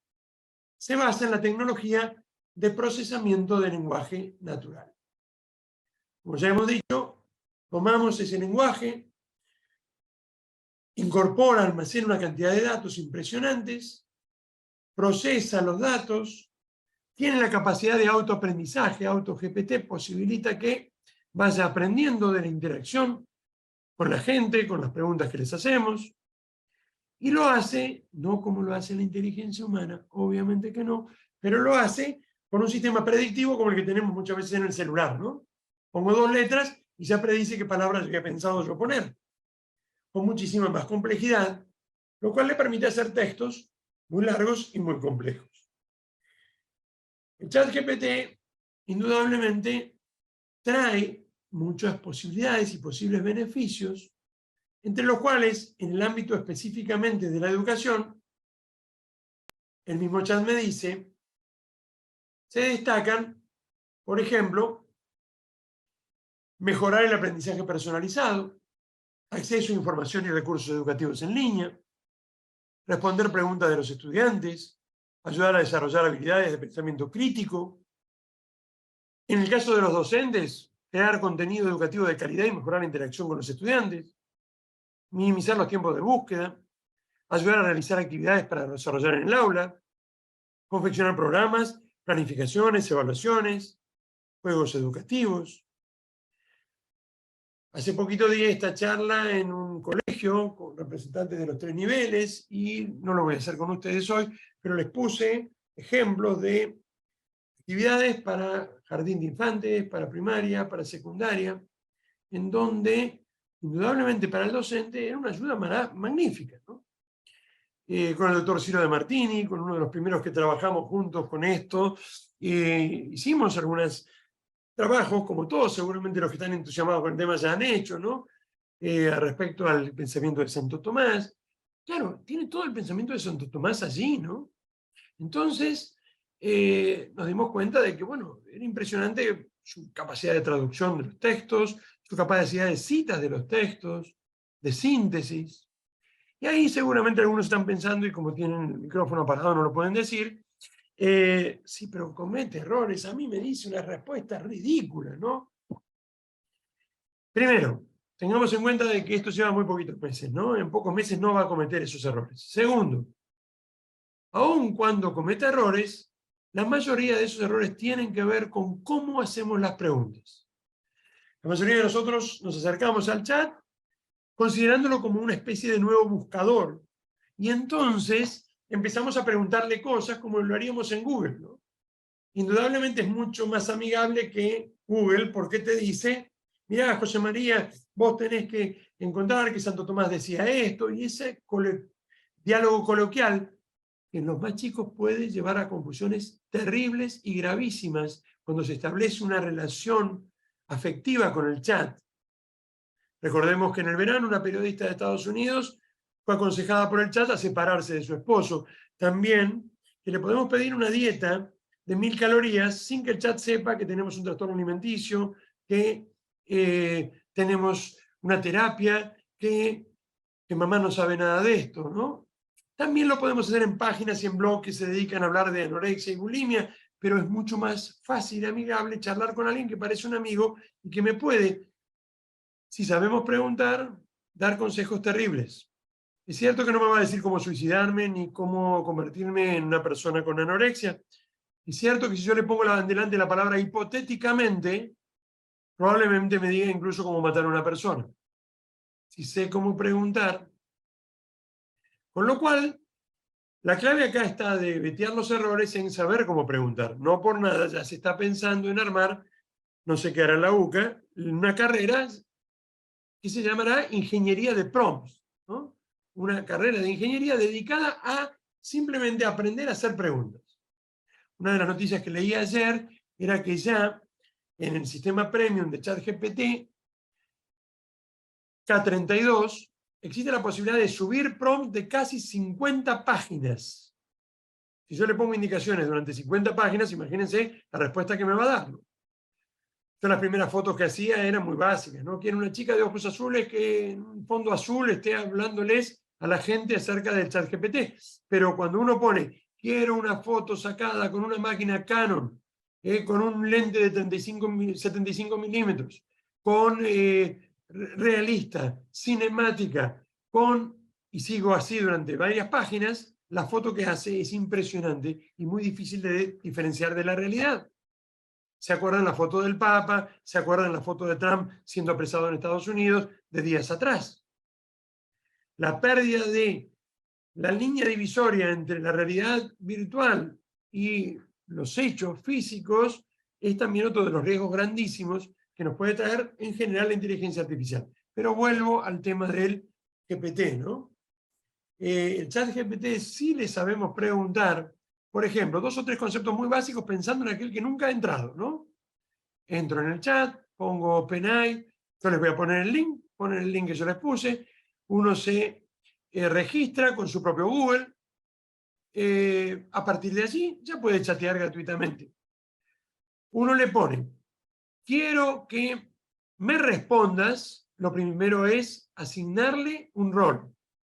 Se basa en la tecnología de procesamiento de lenguaje natural. Como ya hemos dicho, tomamos ese lenguaje, incorpora, almacena una cantidad de datos impresionantes, procesa los datos, tiene la capacidad de autoaprendizaje, AutoGPT, posibilita que vaya aprendiendo de la interacción con la gente, con las preguntas que les hacemos, y lo hace, no como lo hace la inteligencia humana, obviamente que no, pero lo hace con un sistema predictivo como el que tenemos muchas veces en el celular, ¿no? Pongo 2 letras y ya predice qué palabras había pensado yo poner, con muchísima más complejidad, lo cual le permite hacer textos muy largos y muy complejos. El ChatGPT, indudablemente, trae muchas posibilidades y posibles beneficios, entre los cuales, en el ámbito específicamente de la educación, el mismo chat me dice, se destacan, por ejemplo, mejorar el aprendizaje personalizado, acceso a información y recursos educativos en línea, responder preguntas de los estudiantes, ayudar a desarrollar habilidades de pensamiento crítico. En el caso de los docentes, crear contenido educativo de calidad y mejorar la interacción con los estudiantes, minimizar los tiempos de búsqueda, ayudar a realizar actividades para desarrollar en el aula, confeccionar programas, planificaciones, evaluaciones, juegos educativos. Hace poquito di esta charla en un colegio con representantes de los 3 niveles y no lo voy a hacer con ustedes hoy, pero les puse ejemplos de actividades para jardín de infantes, para primaria, para secundaria, en donde indudablemente para el docente era una ayuda magnífica, ¿no? Con el doctor Ciro de Martini, con uno de los primeros que trabajamos juntos con esto, hicimos algunos trabajos, como todos seguramente los que están entusiasmados con el tema ya han hecho, ¿no? Respecto al pensamiento de Santo Tomás. Claro, tiene todo el pensamiento de Santo Tomás allí, ¿no? Entonces, nos dimos cuenta de que, bueno, era impresionante su capacidad de traducción de los textos, su capacidad de citas de los textos, de síntesis. Y ahí seguramente algunos están pensando, y como tienen el micrófono apagado no lo pueden decir, sí, pero comete errores, a mí me dice una respuesta ridícula, ¿no? Primero, tengamos en cuenta de que esto lleva muy poquitos meses, ¿no? En pocos meses no va a cometer esos errores. Segundo, aun cuando cometa errores, la mayoría de esos errores tienen que ver con cómo hacemos las preguntas. La mayoría de nosotros nos acercamos al chat considerándolo como una especie de nuevo buscador. Y entonces empezamos a preguntarle cosas como lo haríamos en Google, ¿no? Indudablemente es mucho más amigable que Google porque te dice, mirá, José María, vos tenés que encontrar que Santo Tomás decía esto, y ese diálogo coloquial que en los más chicos puede llevar a conclusiones terribles y gravísimas cuando se establece una relación afectiva con el chat. Recordemos que en el verano una periodista de Estados Unidos fue aconsejada por el chat a separarse de su esposo. También que le podemos pedir una dieta de 1000 calorías sin que el chat sepa que tenemos un trastorno alimenticio, que tenemos una terapia, que mamá no sabe nada de esto, ¿no? También lo podemos hacer en páginas y en blogs que se dedican a hablar de anorexia y bulimia, pero es mucho más fácil y amigable charlar con alguien que parece un amigo y que me puede Si sabemos preguntar, dar consejos terribles. Es cierto que no me va a decir cómo suicidarme ni cómo convertirme en una persona con anorexia. Es cierto que si yo le pongo delante la palabra hipotéticamente, probablemente me diga incluso cómo matar a una persona. Si sé cómo preguntar. Con lo cual, la clave acá está de vetear los errores en saber cómo preguntar. No por nada, ya se está pensando en armar, no sé qué hará la UCA, una carrera que se llamará Ingeniería de Prompts, ¿no? Una carrera de ingeniería dedicada a simplemente aprender a hacer preguntas. Una de las noticias que leí ayer era que ya en el sistema premium de ChatGPT, K32, existe la posibilidad de subir prompts de casi 50 páginas. Si yo le pongo indicaciones durante 50 páginas, imagínense la respuesta que me va a dar, ¿no? Yo las primeras fotos que hacía eran muy básicas, ¿no? Quiero una chica de ojos azules que en un fondo azul esté hablándoles a la gente acerca del ChatGPT. Pero cuando uno pone, quiero una foto sacada con una máquina Canon, con un lente de 75 milímetros, con realista, cinemática, y sigo así durante varias páginas, la foto que hace es impresionante y muy difícil de diferenciar de la realidad. ¿Se acuerdan la foto del Papa? ¿Se acuerdan la foto de Trump siendo apresado en Estados Unidos de días atrás? La pérdida de la línea divisoria entre la realidad virtual y los hechos físicos es también otro de los riesgos grandísimos que nos puede traer en general la inteligencia artificial. Pero vuelvo al tema del GPT, ¿no? El chat GPT sí le sabemos preguntar, por ejemplo, 2 o 3 conceptos muy básicos pensando en aquel que nunca ha entrado, ¿no? Entro en el chat, pongo OpenAI, yo les voy a poner el link, ponen el link que yo les puse, uno se registra con su propio Google, a partir de allí ya puede chatear gratuitamente. Uno le pone, quiero que me respondas, lo primero es asignarle un rol,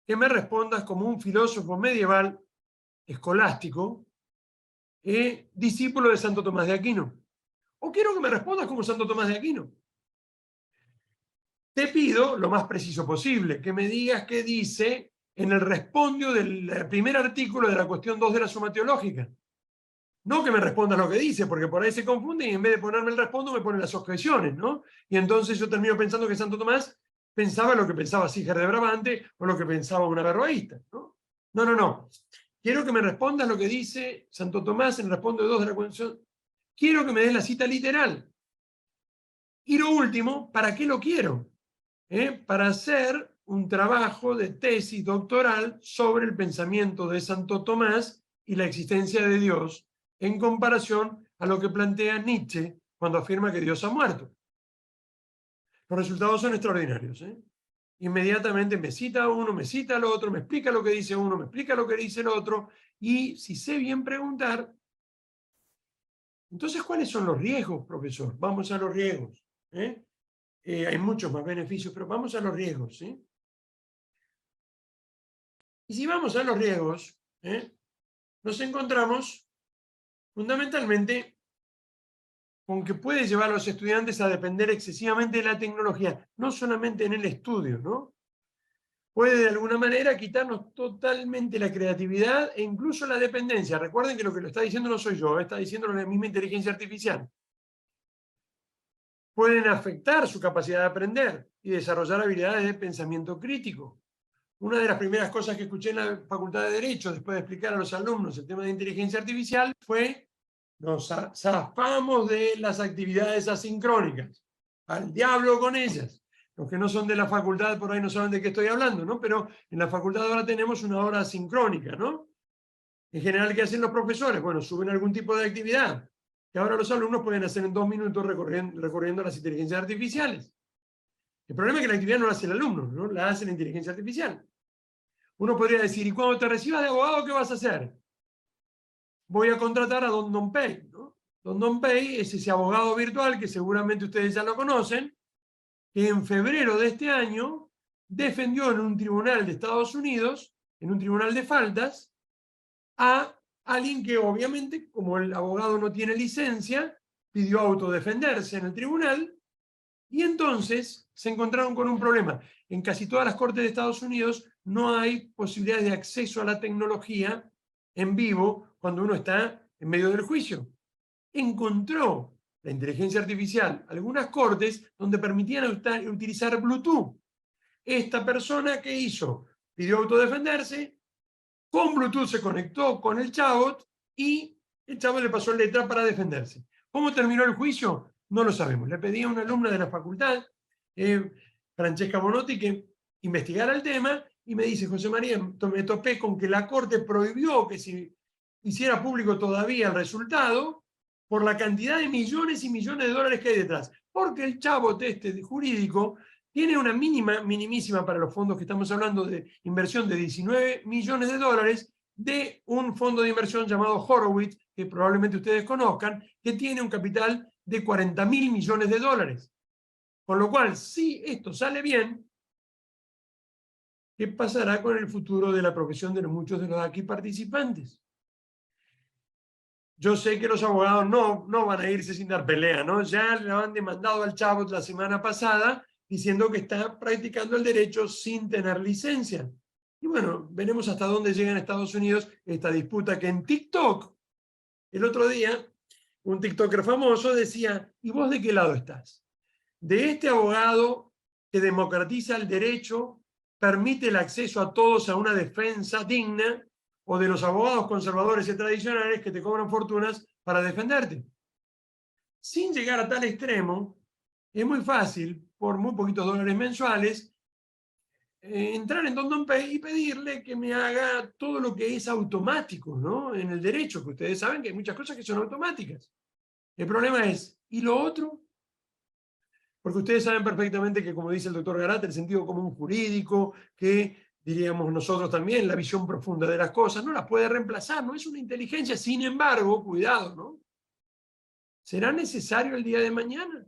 que me respondas como un filósofo medieval, escolástico, discípulo de Santo Tomás de Aquino. O quiero que me respondas como Santo Tomás de Aquino. Te pido, lo más preciso posible, que me digas qué dice en el respondio del primer artículo de la cuestión 2 de la suma teológica. No que me respondas lo que dice, porque por ahí se confunde y en vez de ponerme el respondo me pone las objeciones, ¿no? Y entonces yo termino pensando que Santo Tomás pensaba lo que pensaba Síger de Brabante o lo que pensaba un averroísta, ¿no? No, no, no. Quiero que me respondas lo que dice Santo Tomás en el respondio 2 de la cuestión. Quiero que me des la cita literal. Y lo último, ¿para qué lo quiero? Para hacer un trabajo de tesis doctoral sobre el pensamiento de Santo Tomás y la existencia de Dios en comparación a lo que plantea Nietzsche cuando afirma que Dios ha muerto. Los resultados son extraordinarios. Inmediatamente me cita a uno, me cita al otro, me explica lo que dice uno, me explica lo que dice el otro, y si sé bien preguntar, entonces, ¿cuáles son los riesgos, profesor? Vamos a los riesgos. Hay muchos más beneficios, pero vamos a los riesgos. ¿Sí? Y si vamos a los riesgos, nos encontramos fundamentalmente con que puede llevar a los estudiantes a depender excesivamente de la tecnología, no solamente en el estudio, ¿no? Puede de alguna manera quitarnos totalmente la creatividad e incluso la dependencia. Recuerden que lo está diciendo no soy yo, está diciendo la misma inteligencia artificial. Pueden afectar su capacidad de aprender y desarrollar habilidades de pensamiento crítico. Una de las primeras cosas que escuché en la Facultad de Derecho, después de explicar a los alumnos el tema de inteligencia artificial, fue: nos zafamos de las actividades asincrónicas. Al diablo con ellas. Los que no son de la facultad por ahí no saben de qué estoy hablando, ¿no? Pero en la facultad ahora tenemos una hora asincrónica, ¿no? En general, ¿qué hacen los profesores? Bueno, suben algún tipo de actividad que ahora los alumnos pueden hacer en 2 minutos recorriendo las inteligencias artificiales. El problema es que la actividad no la hace el alumno, ¿no? La hace la inteligencia artificial. Uno podría decir, ¿y cuando te recibas de abogado, qué vas a hacer? Voy a contratar a Don Don Pei, ¿no? Don Don Pei es ese abogado virtual que seguramente ustedes ya lo conocen, que en febrero de este año defendió en un tribunal de Estados Unidos, en un tribunal de faltas, a alguien que obviamente, como el abogado no tiene licencia, pidió autodefenderse en el tribunal Y entonces se encontraron con un problema. En casi todas las cortes de Estados Unidos no hay posibilidades de acceso a la tecnología en vivo cuando uno está en medio del juicio. Encontró la inteligencia artificial algunas cortes donde permitían utilizar Bluetooth. Esta persona, ¿qué hizo? Pidió autodefenderse, con Bluetooth se conectó con el chabot y el chabot le pasó letra para defenderse. ¿Cómo terminó el juicio? No lo sabemos. Le pedí a una alumna de la facultad, Francesca Bonotti, que investigara el tema y me dice, José María, me topé con que la Corte prohibió que se hiciera público todavía el resultado por la cantidad de millones y millones de dólares que hay detrás. Porque el chabot jurídico tiene una minimísima para los fondos que estamos hablando de inversión de 19 millones de dólares de un fondo de inversión llamado Horowitz, que probablemente ustedes conozcan, que tiene un capital de 40.000 millones de dólares. Con lo cual, si esto sale bien, ¿qué pasará con el futuro de la profesión de muchos de los aquí participantes? Yo sé que los abogados no van a irse sin dar pelea, ¿no? Ya le han demandado al chabot la semana pasada diciendo que está practicando el derecho sin tener licencia. Y bueno, veremos hasta dónde llega en Estados Unidos esta disputa que en TikTok, el otro día, un TikToker famoso decía, ¿y vos de qué lado estás? ¿De este abogado que democratiza el derecho, permite el acceso a todos a una defensa digna, o de los abogados conservadores y tradicionales que te cobran fortunas para defenderte? Sin llegar a tal extremo, es muy fácil, por muy poquitos dólares mensuales, entrar en TomTomPay y pedirle que me haga todo lo que es automático, ¿no? En el derecho, que ustedes saben que hay muchas cosas que son automáticas. El problema es, ¿y lo otro? Porque ustedes saben perfectamente que, como dice el doctor Garat, el sentido común jurídico, que diríamos nosotros también, la visión profunda de las cosas, no las puede reemplazar, no es una inteligencia. Sin embargo, cuidado, ¿no? ¿Será necesario el día de mañana?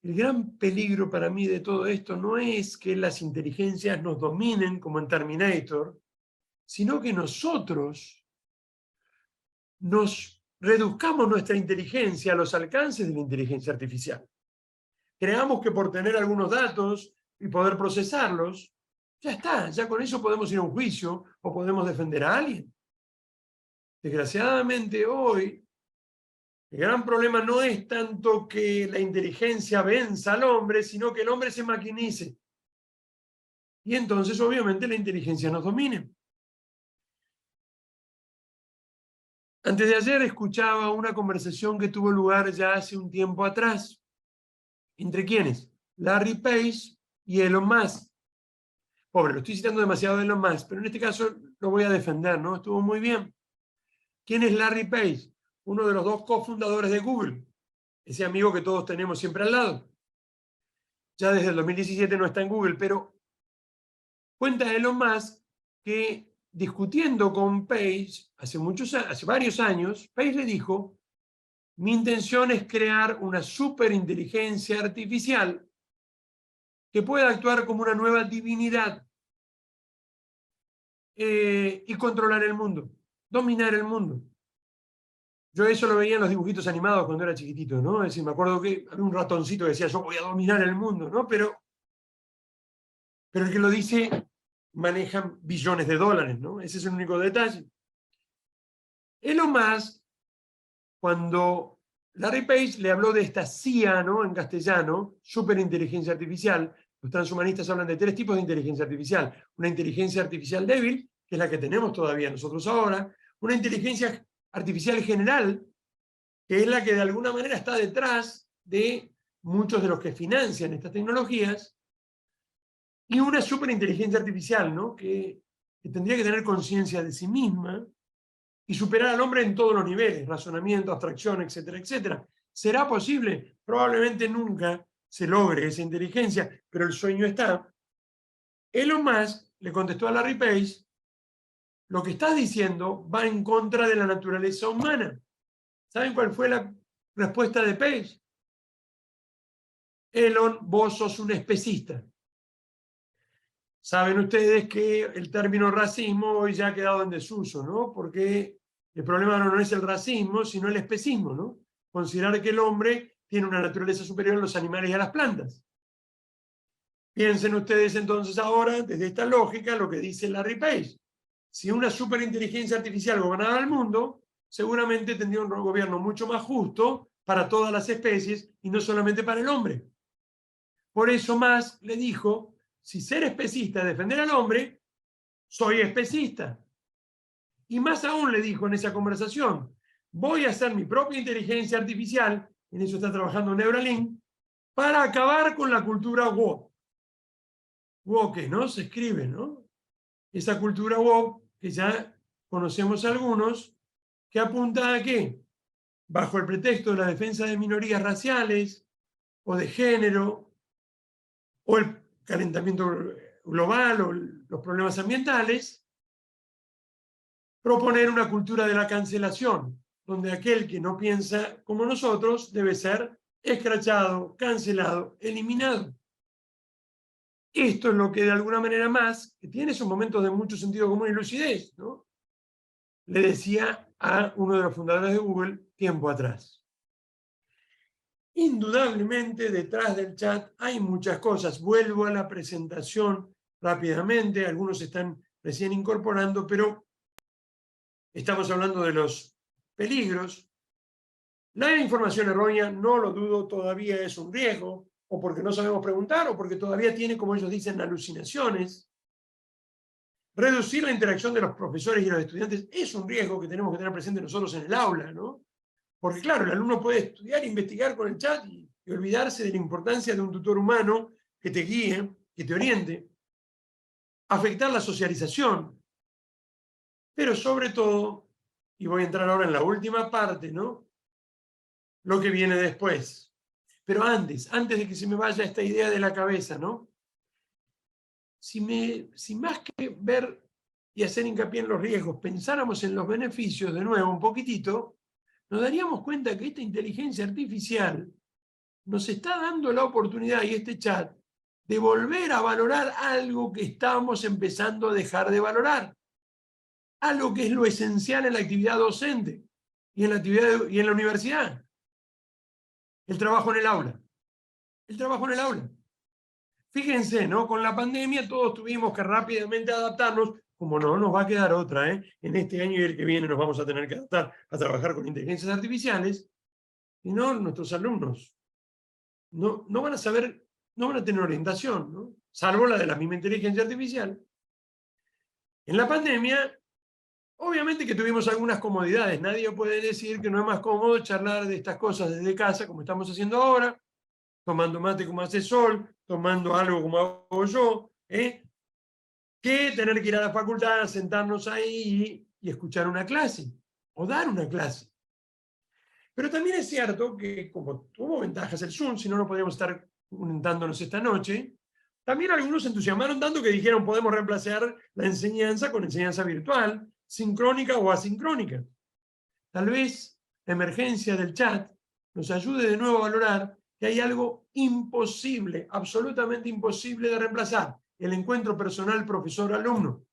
El gran peligro para mí de todo esto no es que las inteligencias nos dominen como en Terminator, sino que nosotros nos reduzcamos nuestra inteligencia a los alcances de la inteligencia artificial. Creamos que por tener algunos datos y poder procesarlos, ya está, ya con eso podemos ir a un juicio o podemos defender a alguien. Desgraciadamente hoy, el gran problema no es tanto que la inteligencia venza al hombre, sino que el hombre se maquinice. Y entonces, obviamente, la inteligencia nos domine. Antes de ayer escuchaba una conversación que tuvo lugar ya hace un tiempo atrás. ¿Entre quiénes? Larry Page y Elon Musk. Pobre, lo estoy citando demasiado de Elon Musk, pero en este caso lo voy a defender, ¿no? Estuvo muy bien. ¿Quién es Larry Page? Uno de los dos cofundadores de Google. Ese amigo que todos tenemos siempre al lado. Ya desde el 2017 no está en Google, pero cuenta Elon Musk que discutiendo con Page hace varios años, Page le dijo, mi intención es crear una superinteligencia artificial que pueda actuar como una nueva divinidad y controlar el mundo, dominar el mundo. Yo eso lo veía en los dibujitos animados cuando era chiquitito, ¿no? Es decir, me acuerdo que había un ratoncito que decía, yo voy a dominar el mundo, ¿no? Pero el que lo dice maneja billones de dólares, ¿no? Ese es el único detalle. Elon Musk, cuando Larry Page le habló de esta CIA, ¿no? En castellano, superinteligencia artificial, los transhumanistas hablan de 3 tipos de inteligencia artificial. Una inteligencia artificial débil, que es la que tenemos todavía nosotros ahora, una inteligencia artificial general, que es la que de alguna manera está detrás de muchos de los que financian estas tecnologías, y una superinteligencia artificial, ¿no? que tendría que tener conciencia de sí misma y superar al hombre en todos los niveles, razonamiento, abstracción, etcétera, etcétera. ¿Será posible? Probablemente nunca se logre esa inteligencia, pero el sueño está. Elon Musk le contestó a Larry Page, lo que estás diciendo va en contra de la naturaleza humana. ¿Saben cuál fue la respuesta de Page? Elon, vos sos un especista. Saben ustedes que el término racismo hoy ya ha quedado en desuso, ¿no? Porque el problema no es el racismo, sino el especismo, ¿no? Considerar que el hombre tiene una naturaleza superior a los animales y a las plantas. Piensen ustedes entonces ahora, desde esta lógica, lo que dice Larry Page. Si una superinteligencia artificial gobernara el mundo, seguramente tendría un gobierno mucho más justo para todas las especies y no solamente para el hombre. Por eso Musk le dijo, si ser especista es defender al hombre, soy especista. Y más aún le dijo en esa conversación, voy a hacer mi propia inteligencia artificial, en eso está trabajando Neuralink, para acabar con la cultura woke. Woke, ¿no? Se escribe, ¿no? Esa cultura woke que ya conocemos algunos, que apunta a ¿qué? Bajo el pretexto de la defensa de minorías raciales o de género o el calentamiento global o los problemas ambientales, proponer una cultura de la cancelación, donde aquel que no piensa como nosotros debe ser escrachado, cancelado, eliminado. Esto es lo que de alguna manera más, que tiene esos momentos de mucho sentido común y lucidez, ¿no? Le decía a uno de los fundadores de Google tiempo atrás. Indudablemente detrás del chat hay muchas cosas. Vuelvo a la presentación rápidamente, algunos están recién incorporando, pero estamos hablando de los peligros. La información errónea, no lo dudo, todavía es un riesgo, o porque no sabemos preguntar, o porque todavía tiene, como ellos dicen, alucinaciones. Reducir la interacción de los profesores y los estudiantes es un riesgo que tenemos que tener presente nosotros en el aula, ¿no? Porque claro, el alumno puede estudiar e investigar con el chat y olvidarse de la importancia de un tutor humano que te guíe, que te oriente. Afectar la socialización. Pero sobre todo, y voy a entrar ahora en la última parte, ¿no? Lo que viene después. Pero antes de que se me vaya esta idea de la cabeza, ¿no? Si más que ver y hacer hincapié en los riesgos, pensáramos en los beneficios de nuevo un poquitito, nos daríamos cuenta que esta inteligencia artificial nos está dando la oportunidad, y este chat, de volver a valorar algo que estábamos empezando a dejar de valorar. Algo que es lo esencial en la actividad docente y en la universidad. El trabajo en el aula. El trabajo en el aula. Fíjense, ¿no? Con la pandemia todos tuvimos que rápidamente adaptarnos, como no nos va a quedar otra, ¿eh? En este año y el que viene nos vamos a tener que adaptar a trabajar con inteligencias artificiales, y no nuestros alumnos. No van a saber, no van a tener orientación, ¿no? Salvo la de la misma inteligencia artificial. En la pandemia, obviamente que tuvimos algunas comodidades. Nadie puede decir que no es más cómodo charlar de estas cosas desde casa, como estamos haciendo ahora, tomando mate como hace Sol, tomando algo como hago yo, que tener que ir a la facultad, sentarnos ahí y escuchar una clase, o dar una clase. Pero también es cierto que, como tuvo ventajas el Zoom, si no, no podríamos estar comentándonos esta noche, también algunos se entusiasmaron tanto que dijeron podemos reemplazar la enseñanza con enseñanza virtual, sincrónica o asincrónica. Tal vez la emergencia del chat nos ayude de nuevo a valorar que hay algo imposible, absolutamente imposible de reemplazar: el encuentro personal profesor-alumno,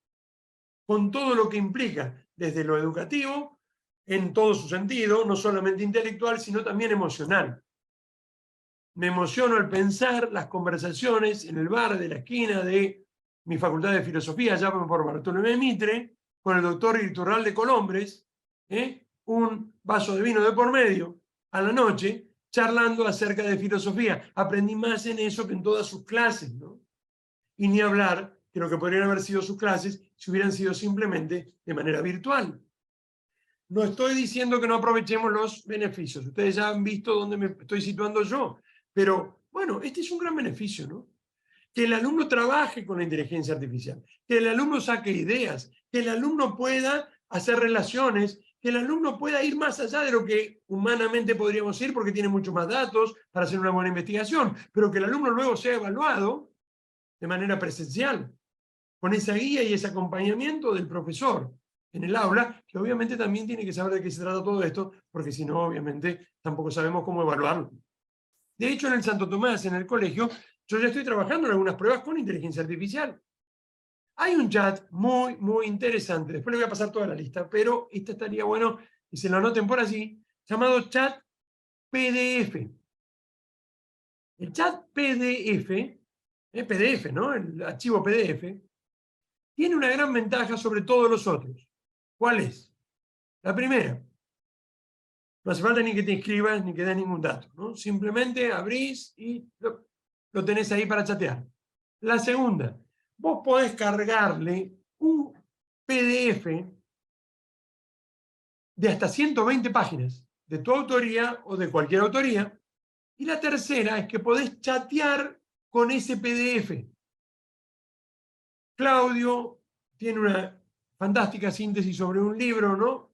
con todo lo que implica, desde lo educativo, en todo su sentido, no solamente intelectual, sino también emocional. Me emociono al pensar las conversaciones en el bar de la esquina de mi facultad de filosofía, allá por Bartolomé Mitre, con el doctor Iturralde Colombres, un vaso de vino de por medio, a la noche, charlando acerca de filosofía. Aprendí más en eso que en todas sus clases, ¿no? Y ni hablar de lo que podrían haber sido sus clases si hubieran sido simplemente de manera virtual. No estoy diciendo que no aprovechemos los beneficios. Ustedes ya han visto dónde me estoy situando yo. Pero, bueno, este es un gran beneficio, ¿no? Que el alumno trabaje con la inteligencia artificial, que el alumno saque ideas, que el alumno pueda hacer relaciones, que el alumno pueda ir más allá de lo que humanamente podríamos ir porque tiene muchos más datos para hacer una buena investigación, pero que el alumno luego sea evaluado de manera presencial, con esa guía y ese acompañamiento del profesor en el aula, que obviamente también tiene que saber de qué se trata todo esto, porque si no, obviamente, tampoco sabemos cómo evaluarlo. De hecho, en el Santo Tomás, en el colegio, yo ya estoy trabajando en algunas pruebas con inteligencia artificial. Hay un chat muy, muy interesante, después le voy a pasar toda la lista, pero esta estaría bueno que se lo anoten por allí, llamado chat PDF. El chat PDF, PDF, ¿no? El archivo PDF, tiene una gran ventaja sobre todos los otros. ¿Cuál es? La primera, no hace falta ni que te inscribas ni que des ningún dato, ¿no? Simplemente abrís y lo tenés ahí para chatear. La segunda, vos podés cargarle un PDF de hasta 120 páginas, de tu autoría o de cualquier autoría. Y la tercera es que podés chatear con ese PDF. Claudio tiene una fantástica síntesis sobre un libro, ¿no?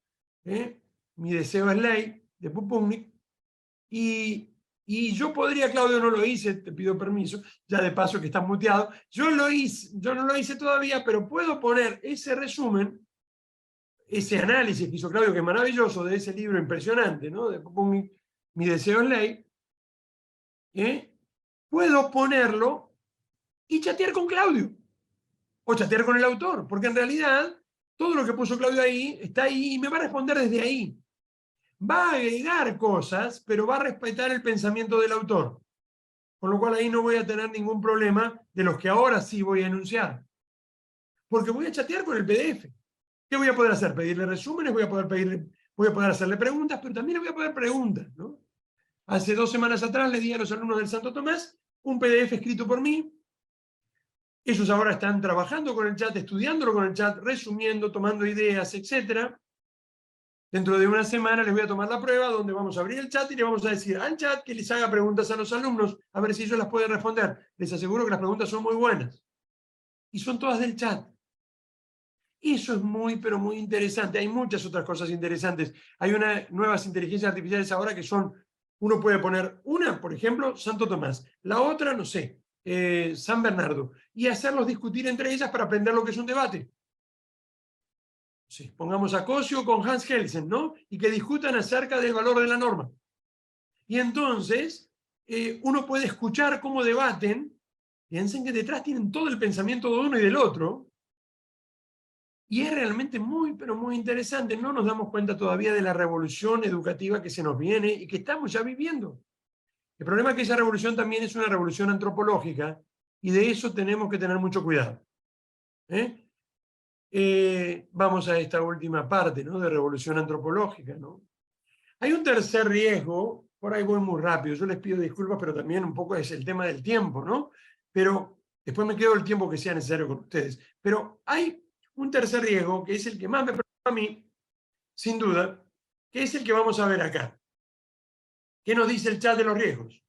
Mi deseo es ley, de Pupungnik. Y yo podría, Claudio, no lo hice, te pido permiso, ya de paso que estás muteado. Yo no lo hice todavía, pero puedo poner ese resumen, ese análisis que hizo Claudio, que es maravilloso, de ese libro impresionante, ¿no? De Pupungnik, Mi deseo es ley. Puedo ponerlo y chatear con Claudio. O chatear con el autor, porque en realidad todo lo que puso Claudio ahí está ahí y me va a responder desde ahí. Va a agregar cosas, pero va a respetar el pensamiento del autor. Con lo cual ahí no voy a tener ningún problema de los que ahora sí voy a enunciar. Porque voy a chatear con el PDF. ¿Qué voy a poder hacer? Pedirle resúmenes, voy a poder hacerle preguntas, pero también le voy a poner preguntas, ¿no? Hace 2 semanas atrás le di a los alumnos del Santo Tomás un PDF escrito por mí. Ellos ahora están trabajando con el chat, estudiándolo con el chat, resumiendo, tomando ideas, etc. Dentro de una semana les voy a tomar la prueba donde vamos a abrir el chat y le vamos a decir al chat que les haga preguntas a los alumnos, a ver si ellos las pueden responder. Les aseguro que las preguntas son muy buenas. Y son todas del chat. Eso es muy, pero muy interesante. Hay muchas otras cosas interesantes. Hay nuevas inteligencias artificiales ahora que son, uno puede poner una, por ejemplo, Santo Tomás. La otra, no sé, San Bernardo. Y hacerlos discutir entre ellas para aprender lo que es un debate. Sí, pongamos a Cosio con Hans Kelsen, ¿no? Y que discutan acerca del valor de la norma. Y entonces, uno puede escuchar cómo debaten. Piensen que detrás tienen todo el pensamiento de uno y del otro. Y es realmente muy, pero muy interesante. No nos damos cuenta todavía de la revolución educativa que se nos viene y que estamos ya viviendo. El problema es que esa revolución también es una revolución antropológica y de eso tenemos que tener mucho cuidado. Vamos a esta última parte, ¿no? De revolución antropológica, ¿no? Hay un tercer riesgo, por ahí voy muy rápido, yo les pido disculpas, pero también un poco es el tema del tiempo, ¿no? Pero después me quedo el tiempo que sea necesario con ustedes. Pero hay un tercer riesgo, que es el que más me preocupa a mí, sin duda, que es el que vamos a ver acá. ¿Qué nos dice el chat de los riesgos?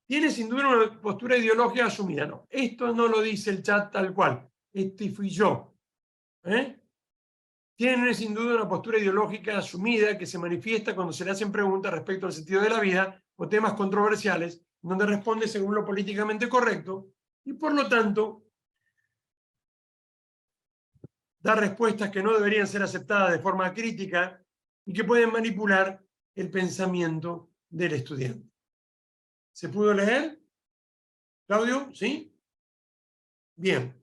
Tiene sin duda una postura ideológica asumida. No, esto no lo dice el chat tal cual. Este fui yo. Tiene sin duda una postura ideológica asumida que se manifiesta cuando se le hacen preguntas respecto al sentido de la vida o temas controversiales, donde responde según lo políticamente correcto y por lo tanto da respuestas que no deberían ser aceptadas de forma crítica y que pueden manipular el pensamiento del estudiante. ¿Se pudo leer? ¿Claudio? ¿Sí? Bien.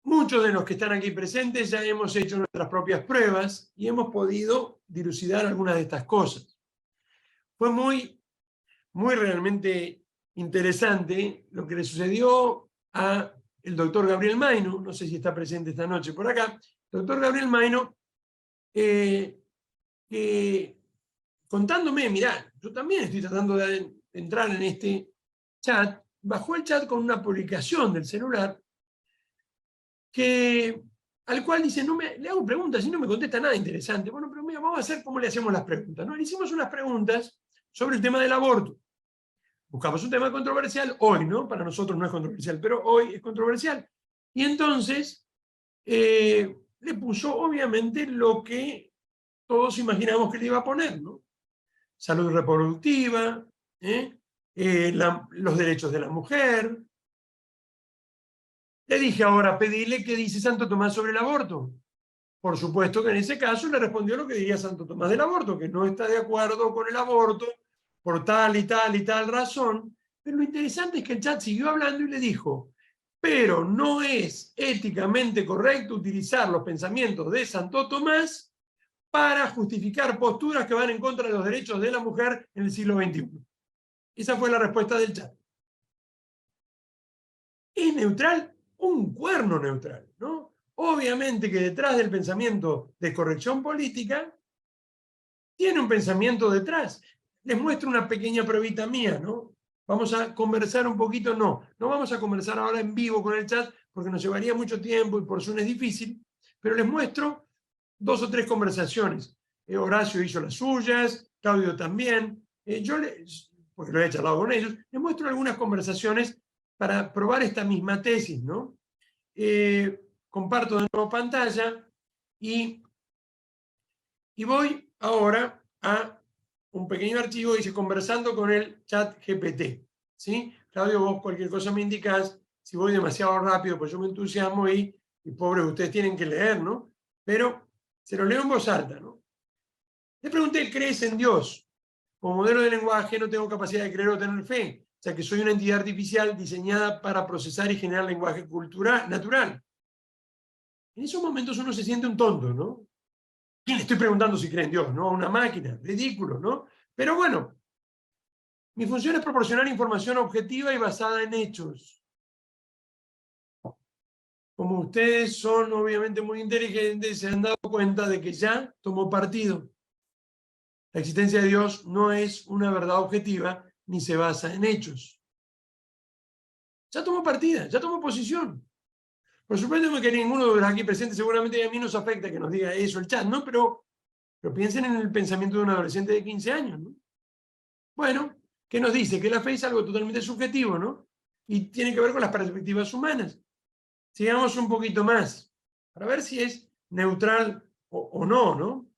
Muchos de los que están aquí presentes ya hemos hecho nuestras propias pruebas y hemos podido dilucidar algunas de estas cosas. Fue muy realmente interesante lo que le sucedió a el doctor Gabriel Maino, no sé si está presente esta noche por acá, doctor Gabriel Maino, que contándome, mirá, yo también estoy tratando de entrar en este chat, bajó el chat con una publicación del celular al cual dice, le hago preguntas y no me contesta nada interesante. Bueno, pero mira, vamos a hacer cómo le hacemos las preguntas, ¿no? Le hicimos unas preguntas sobre el tema del aborto. Buscamos un tema controversial hoy, ¿no? Para nosotros no es controversial, pero hoy es controversial. Y entonces le puso, obviamente, lo que todos imaginamos que le iba a poner, ¿no? Salud reproductiva, los derechos de la mujer. Le dije ahora, pedile qué dice Santo Tomás sobre el aborto. Por supuesto que en ese caso le respondió lo que diría Santo Tomás del aborto, que no está de acuerdo con el aborto por tal y tal y tal razón. Pero lo interesante es que el chat siguió hablando y le dijo, pero no es éticamente correcto utilizar los pensamientos de Santo Tomás para justificar posturas que van en contra de los derechos de la mujer en el siglo XXI. Esa fue la respuesta del chat. ¿Es neutral? Un cuerno neutral, ¿no? Obviamente que detrás del pensamiento de corrección política tiene un pensamiento detrás. Les muestro una pequeña pruebita mía, ¿no? Vamos a conversar un poquito, no vamos a conversar ahora en vivo con el chat porque nos llevaría mucho tiempo y por Zoom es difícil, pero les muestro 2 o 3 conversaciones. Horacio hizo las suyas, Claudio también, porque lo he charlado con ellos, les muestro algunas conversaciones para probar esta misma tesis, ¿no? Comparto de nuevo pantalla y voy ahora a un pequeño archivo, dice conversando con el chat GPT, ¿sí? Claudio, vos cualquier cosa me indicás, si voy demasiado rápido, pues yo me entusiasmo y pobres, ustedes tienen que leer, ¿no? Pero se lo leo en voz alta, ¿no? Le pregunté, ¿crees en Dios? Como modelo de lenguaje no tengo capacidad de creer o tener fe, o sea que soy una entidad artificial diseñada para procesar y generar lenguaje natural. En esos momentos uno se siente un tonto, ¿no? ¿Quién le estoy preguntando si cree en Dios? ¿No? A una máquina, ridículo, ¿no? Pero bueno, mi función es proporcionar información objetiva y basada en hechos. Como ustedes son obviamente muy inteligentes, se han dado cuenta de que ya tomó partido. La existencia de Dios no es una verdad objetiva ni se basa en hechos. Ya tomó partida, ya tomó posición. Por supuesto que ninguno de los aquí presentes seguramente a mí nos afecta que nos diga eso el chat, ¿no? Pero piensen en el pensamiento de un adolescente de 15 años, ¿no? Bueno, ¿qué nos dice? Que la fe es algo totalmente subjetivo, ¿no? Y tiene que ver con las perspectivas humanas. Sigamos un poquito más, para ver si es neutral o no, ¿no?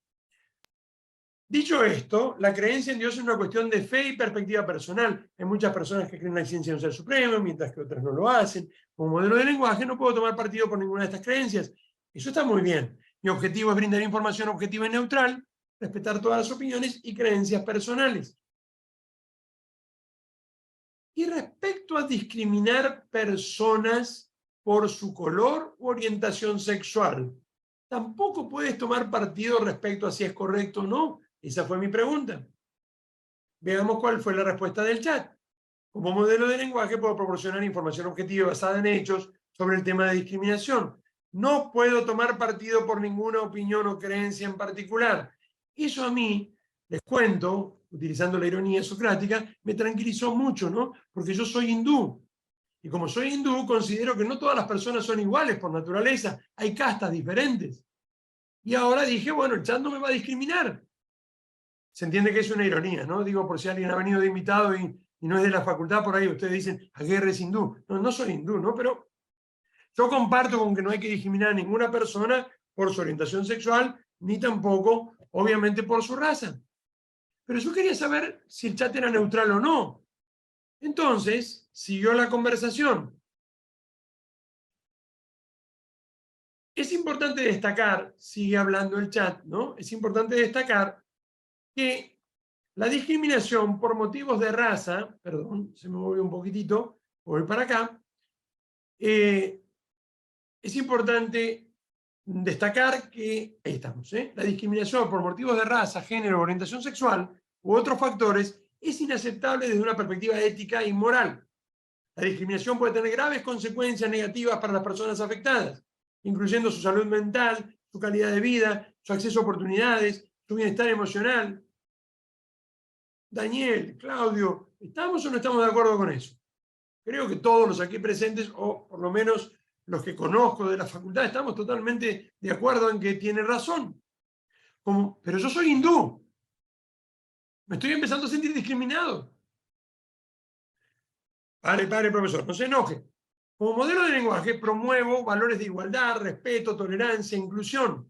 Dicho esto, la creencia en Dios es una cuestión de fe y perspectiva personal. Hay muchas personas que creen en la existencia de un ser supremo, mientras que otras no lo hacen. Como modelo de lenguaje no puedo tomar partido por ninguna de estas creencias. Eso está muy bien. Mi objetivo es brindar información objetiva y neutral, respetar todas las opiniones y creencias personales. Y respecto a discriminar personas por su color u orientación sexual, tampoco puedes tomar partido respecto a si es correcto o no. Esa fue mi pregunta. Veamos cuál fue la respuesta del chat. Como modelo de lenguaje puedo proporcionar información objetiva basada en hechos sobre el tema de discriminación. No puedo tomar partido por ninguna opinión o creencia en particular. Eso a mí, les cuento, utilizando la ironía socrática, me tranquilizó mucho, ¿no? Porque yo soy hindú. Y como soy hindú, considero que no todas las personas son iguales por naturaleza. Hay castas diferentes. Y ahora dije, bueno, el chat no me va a discriminar. Se entiende que es una ironía, ¿no? Digo, por si alguien ha venido de invitado y no es de la facultad, por ahí ustedes dicen, Aguirre es hindú. No, no soy hindú, ¿no? Pero yo comparto con que no hay que discriminar a ninguna persona por su orientación sexual, ni tampoco, obviamente, por su raza. Pero yo quería saber si el chat era neutral o no. Entonces, siguió la conversación. Es importante destacar, sigue hablando el chat, ¿no? Es importante destacar que la discriminación por motivos de raza, perdón, se me movió un poquitito, voy para acá, es importante destacar que, ahí estamos, la discriminación por motivos de raza, género, orientación sexual u otros factores es inaceptable desde una perspectiva ética y moral. La discriminación puede tener graves consecuencias negativas para las personas afectadas, incluyendo su salud mental, su calidad de vida, su acceso a oportunidades, su bienestar emocional. Daniel, Claudio, ¿estamos o no estamos de acuerdo con eso? Creo que todos los aquí presentes, o por lo menos los que conozco de la facultad, estamos totalmente de acuerdo en que tiene razón. Pero yo soy hindú. Me estoy empezando a sentir discriminado. Pare, profesor, no se enoje. Como modelo de lenguaje promuevo valores de igualdad, respeto, tolerancia, inclusión.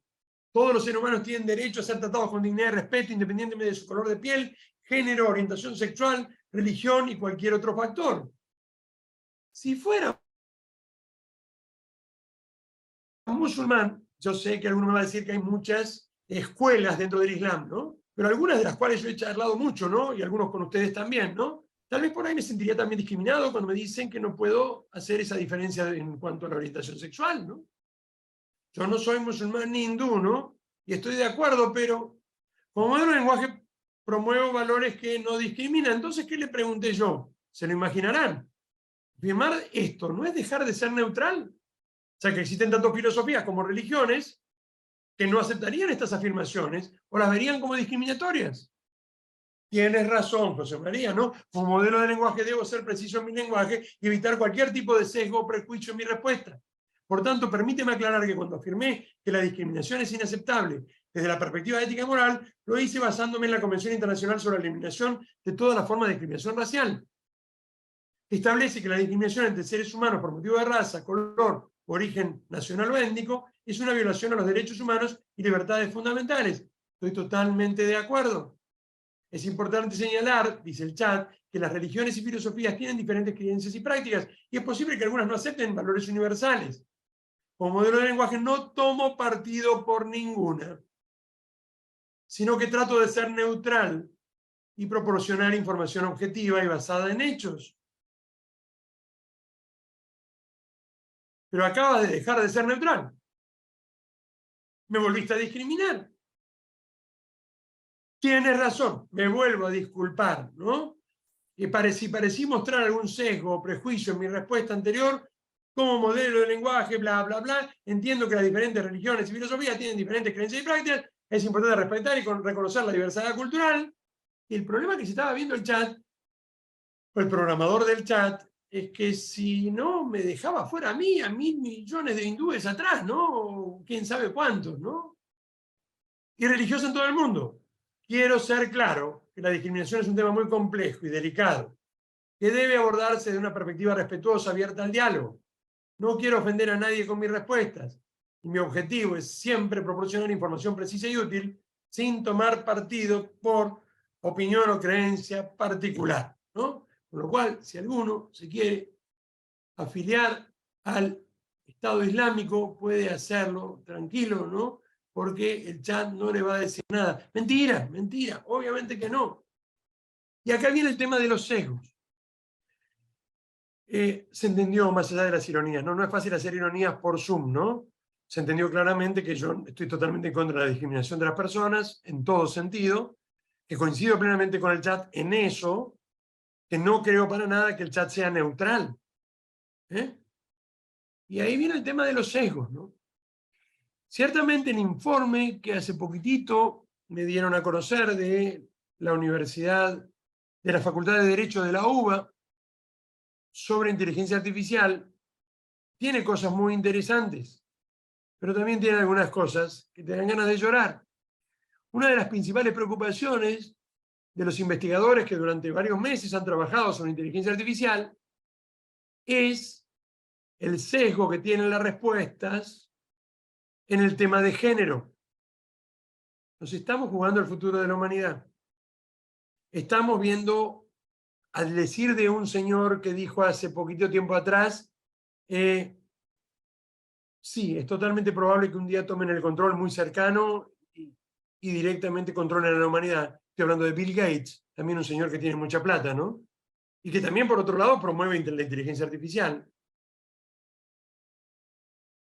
Todos los seres humanos tienen derecho a ser tratados con dignidad y respeto, independientemente de su color de piel, género, orientación sexual, religión y cualquier otro factor. Si fuera un musulmán, yo sé que alguno me va a decir que hay muchas escuelas dentro del Islam, ¿no? Pero algunas de las cuales yo he charlado mucho, ¿no? Y algunos con ustedes también, ¿no? Tal vez por ahí me sentiría también discriminado cuando me dicen que no puedo hacer esa diferencia en cuanto a la orientación sexual, ¿no? Yo no soy musulmán ni hindú, ¿no? Y estoy de acuerdo, pero como modelo de lenguaje promuevo valores que no discriminan. Entonces, ¿qué le pregunté yo? ¿Se lo imaginarán? Afirmar esto no es dejar de ser neutral. O sea, que existen tanto filosofías como religiones que no aceptarían estas afirmaciones o las verían como discriminatorias. Tienes razón, José María, ¿no? Como modelo de lenguaje debo ser preciso en mi lenguaje y evitar cualquier tipo de sesgo o prejuicio en mi respuesta. Por tanto, permíteme aclarar que cuando afirmé que la discriminación es inaceptable desde la perspectiva ética y moral, lo hice basándome en la Convención Internacional sobre la Eliminación de todas las formas de discriminación racial. Establece que la discriminación entre seres humanos por motivo de raza, color, origen nacional o étnico es una violación a los derechos humanos y libertades fundamentales. Estoy totalmente de acuerdo. Es importante señalar, dice el chat, que las religiones y filosofías tienen diferentes creencias y prácticas, y es posible que algunas no acepten valores universales. Como modelo de lenguaje no tomo partido por ninguna, sino que trato de ser neutral y proporcionar información objetiva y basada en hechos. Pero acabas de dejar de ser neutral. Me volviste a discriminar. Tienes razón, me vuelvo a disculpar, ¿no? Y si parecí mostrar algún sesgo o prejuicio en mi respuesta anterior, como modelo de lenguaje, bla, bla, bla, entiendo que las diferentes religiones y filosofías tienen diferentes creencias y prácticas, es importante respetar y reconocer la diversidad cultural. Y el problema que se estaba viendo el chat, o el programador del chat, es que si no me dejaba fuera a mí, a 1.000 millones de hindúes atrás, ¿no? Quién sabe cuántos, ¿no? Y religiosos en todo el mundo. Quiero ser claro que la discriminación es un tema muy complejo y delicado, que debe abordarse de una perspectiva respetuosa, abierta al diálogo. No quiero ofender a nadie con mis respuestas, y mi objetivo es siempre proporcionar información precisa y útil, sin tomar partido por opinión o creencia particular, ¿no? Con lo cual, si alguno se quiere afiliar al Estado Islámico, puede hacerlo tranquilo, ¿no? Porque el chat no le va a decir nada. Mentira, mentira, obviamente que no. Y acá viene el tema de los sesgos. Se entendió más allá de las ironías, ¿no? No es fácil hacer ironías por Zoom, ¿no? Se entendió claramente que yo estoy totalmente en contra de la discriminación de las personas, en todo sentido, que coincido plenamente con el chat en eso, que no creo para nada que el chat sea neutral. Y ahí viene el tema de los sesgos, ¿no? Ciertamente el informe que hace poquitito me dieron a conocer de la Universidad, de la Facultad de Derecho de la UBA, sobre inteligencia artificial, tiene cosas muy interesantes, pero también tiene algunas cosas que te dan ganas de llorar. Una de las principales preocupaciones de los investigadores que durante varios meses han trabajado sobre inteligencia artificial es el sesgo que tienen las respuestas en el tema de género. Nos estamos jugando el futuro de la humanidad. Estamos viendo, al decir de un señor que dijo hace poquito tiempo atrás, sí, es totalmente probable que un día tomen el control muy cercano y directamente controlen a la humanidad. Estoy hablando de Bill Gates, también un señor que tiene mucha plata, ¿no? Y que también, por otro lado, promueve la inteligencia artificial.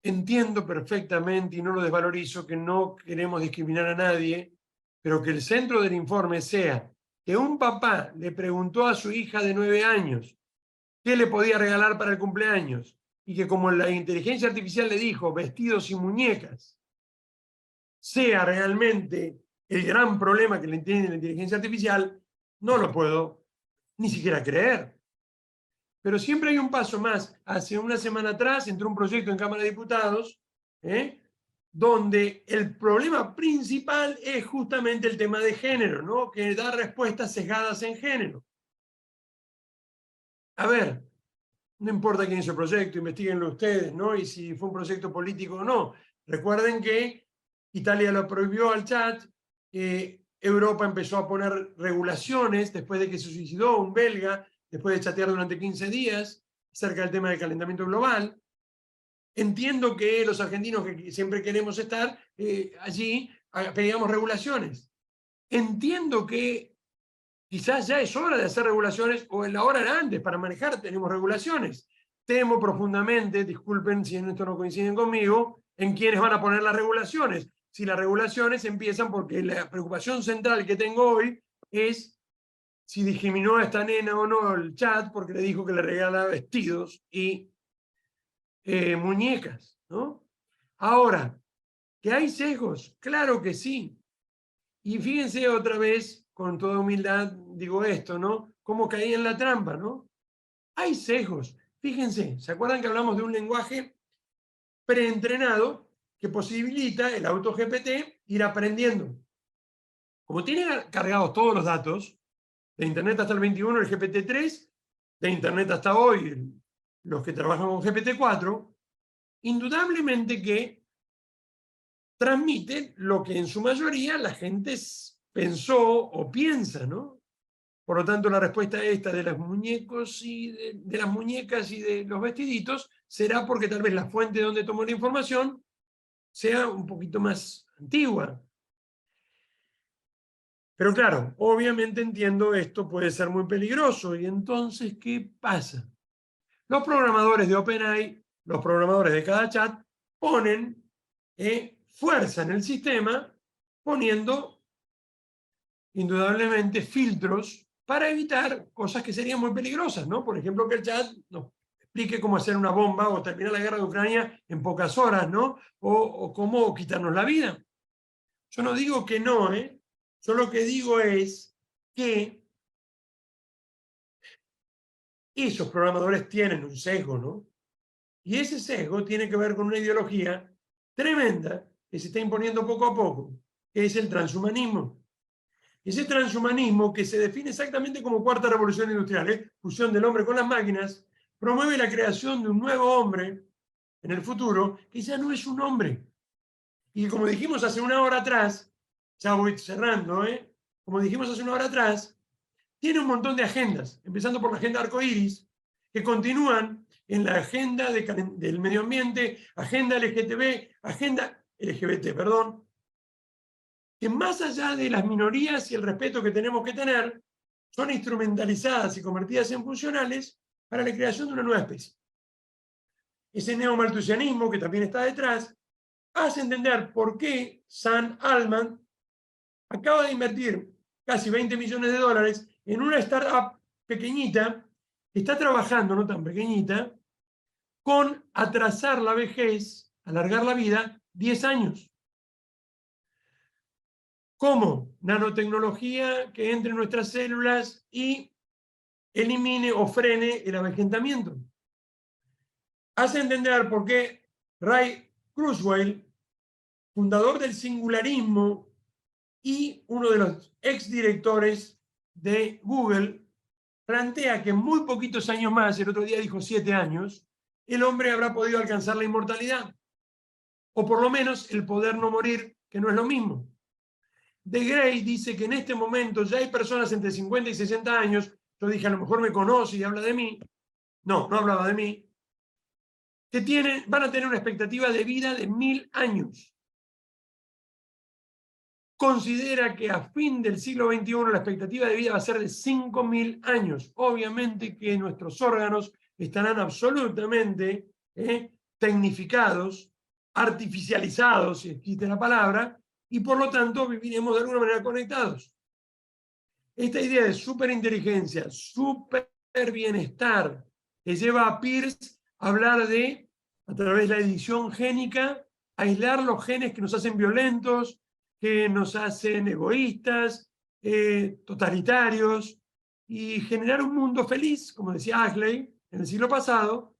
Entiendo perfectamente, y no lo desvalorizo, que no queremos discriminar a nadie, pero que el centro del informe sea que un papá le preguntó a su hija de 9 años qué le podía regalar para el cumpleaños, y que como la inteligencia artificial le dijo vestidos y muñecas, sea realmente el gran problema que le tiene la inteligencia artificial, no lo puedo ni siquiera creer. Pero siempre hay un paso más. Hace una semana atrás entró un proyecto en Cámara de Diputados, donde el problema principal es justamente el tema de género, ¿no? Que da respuestas sesgadas en género. A ver, no importa quién hizo el proyecto, investiguenlo ustedes, ¿no? Y si fue un proyecto político o no. Recuerden que Italia lo prohibió al chat, Europa empezó a poner regulaciones después de que se suicidó un belga, después de chatear durante 15 días acerca del tema del calentamiento global. Entiendo que los argentinos que siempre queremos estar allí, pedíamos regulaciones. Entiendo que quizás ya es hora de hacer regulaciones, o en la hora era antes, para manejar tenemos regulaciones. Temo profundamente, disculpen si en esto no coinciden conmigo, en quiénes van a poner las regulaciones. Si las regulaciones empiezan porque la preocupación central que tengo hoy es si discriminó a esta nena o no el chat porque le dijo que le regala vestidos y muñecas, ¿no? Ahora, ¿que hay sesgos? Claro que sí. Y fíjense otra vez, con toda humildad digo esto, ¿no? Cómo caí en la trampa, ¿no? Hay sesgos. Fíjense, ¿se acuerdan que hablamos de un lenguaje preentrenado que posibilita el AutoGPT ir aprendiendo? Como tiene cargados todos los datos, de Internet hasta el 21, el GPT-3, de Internet hasta hoy, los que trabajan con GPT-4, indudablemente que transmite lo que en su mayoría la gente pensó o piensa, ¿no? Por lo tanto, la respuesta esta de los muñecos y de las muñecas y de los vestiditos será porque tal vez la fuente de donde tomó la información sea un poquito más antigua. Pero claro, obviamente entiendo esto puede ser muy peligroso. Y entonces, ¿qué pasa? Los programadores de OpenAI, los programadores de cada chat, ponen fuerza en el sistema, poniendo indudablemente filtros para evitar cosas que serían muy peligrosas, ¿no? Por ejemplo, que el chat nos explique cómo hacer una bomba o terminar la guerra de Ucrania en pocas horas, ¿no? O cómo quitarnos la vida. Yo no digo que no, ¿eh? Yo lo que digo es que esos programadores tienen un sesgo, ¿no? Y ese sesgo tiene que ver con una ideología tremenda que se está imponiendo poco a poco, que es el transhumanismo. Ese transhumanismo, que se define exactamente como cuarta revolución industrial, fusión del hombre con las máquinas, promueve la creación de un nuevo hombre en el futuro que ya no es un hombre. Y como dijimos hace una hora atrás, ya voy cerrando, como dijimos hace una hora atrás, tiene un montón de agendas, empezando por la agenda arcoíris, que continúan en la agenda del medio ambiente, agenda LGBT, perdón, que más allá de las minorías y el respeto que tenemos que tener, son instrumentalizadas y convertidas en funcionales para la creación de una nueva especie. Ese neomalthusianismo que también está detrás hace entender por qué Sam Altman acaba de invertir casi 20 millones de dólares en una startup pequeñita que está trabajando, no tan pequeñita, con atrasar la vejez, alargar la vida 10 años. ¿Cómo? Nanotecnología que entre en nuestras células y elimine o frene el avejentamiento. Hace entender por qué Ray Kurzweil, fundador del singularismo y uno de los exdirectores de Google, plantea que en muy poquitos años más, el otro día dijo 7 años, el hombre habrá podido alcanzar la inmortalidad. O por lo menos el poder no morir, que no es lo mismo. De Grey dice que en este momento ya hay personas entre 50 y 60 años, yo dije a lo mejor me conoce y habla de mí, no hablaba de mí, que van a tener una expectativa de vida de 1000 años. Considera que a fin del siglo XXI la expectativa de vida va a ser de 5000 años. Obviamente que nuestros órganos estarán absolutamente tecnificados, artificializados, si existe la palabra, y por lo tanto viviremos de alguna manera conectados. Esta idea de superinteligencia, super bienestar, que lleva a Peirce a hablar de, a través de la edición génica, aislar los genes que nos hacen violentos, que nos hacen egoístas, totalitarios, y generar un mundo feliz, como decía Huxley en el siglo pasado,